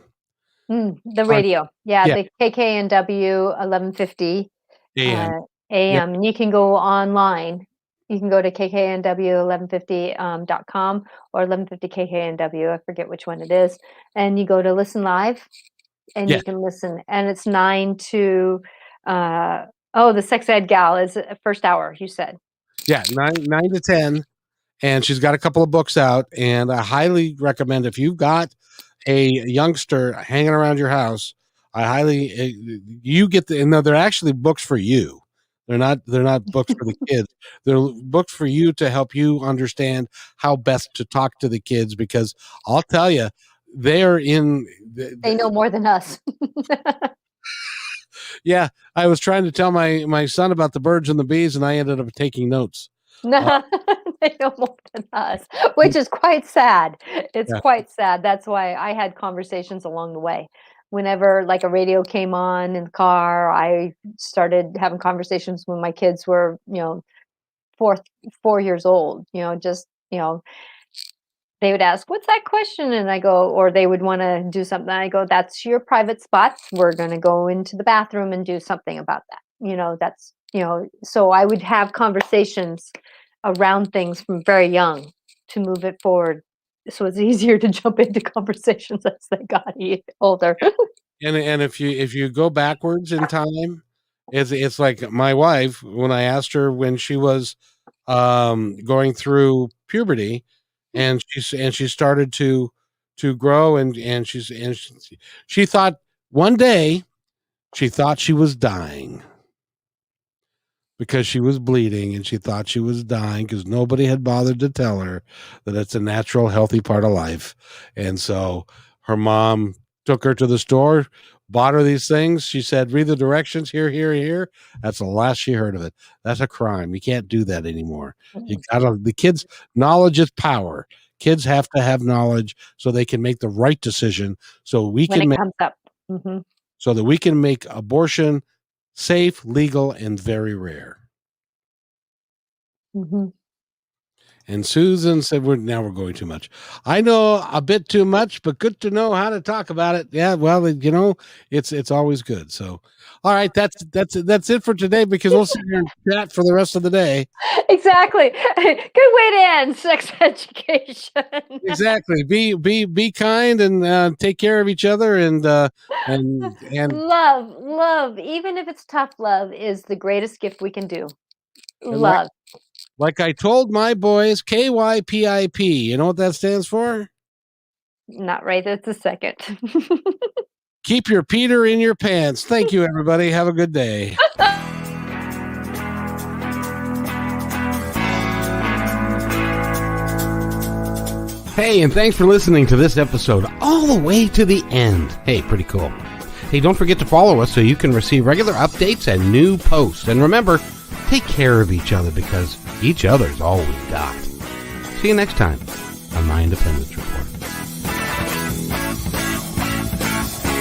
The radio. The KKNW 1150 a.m. And you can go online. You can go to kknw1150.com or 1150 KKNW. I forget which one it is. And you go to listen live, and you can listen. And it's 9 to the sex ed gal is first hour, you said. Yeah, 9 to 10. And she's got a couple of books out, and I highly recommend, if you've got a youngster hanging around your house, you get they're actually books for you. They're not books for the kids. They're books for you to help you understand how best to talk to the kids, because I'll tell you, they're in. They know more than us. Yeah, I was trying to tell my son about the birds and the bees, and I ended up taking notes. No, they know more than us, which is quite sad. It's Yeah. quite sad. That's why I had conversations along the way. Whenever like a radio came on in the car, I started having conversations when my kids were, 4 years old. Just they would ask, "What's that question?" And I go, or they would want to do something. I go, "That's your private spot. We're going to go into the bathroom and do something about that." So I would have conversations around things from very young to move it forward. So it's easier to jump into conversations as they got older. And if you go backwards in time, it's like my wife, when I asked her when she was going through puberty, and she started to grow, and she thought one day she thought she was dying because she was bleeding, and she thought she was dying because nobody had bothered to tell her that it's a natural, healthy part of life. And so her mom took her to the store, bought her these things. She said, "Read the directions here, here, here." That's the last she heard of it. That's a crime. You can't do that anymore. The kids, knowledge is power. Kids have to have knowledge so they can make the right decision. So When it comes up. Hmm. so that we can make abortion safe, legal, and very rare. Hmm. And Susan said, we're going too much. I know a bit too much, but good to know how to talk about it. Yeah, well, it's always good. So, all right, that's it for today, because we'll sit here and chat for the rest of the day. Exactly. Good way to end sex education. Exactly. Be kind, and take care of each other, and Love, even if it's tough, love is the greatest gift we can do. Love. Like I told my boys, KYPIP. You know what that stands for? Not right this a second. Keep your Peter in your pants. Thank you, everybody. Have a good day. Hey, and thanks for listening to this episode all the way to the end. Hey, pretty cool. Hey, don't forget to follow us so you can receive regular updates and new posts. And remember, take care of each other, because each other's all we got. See you next time on My Independence Report.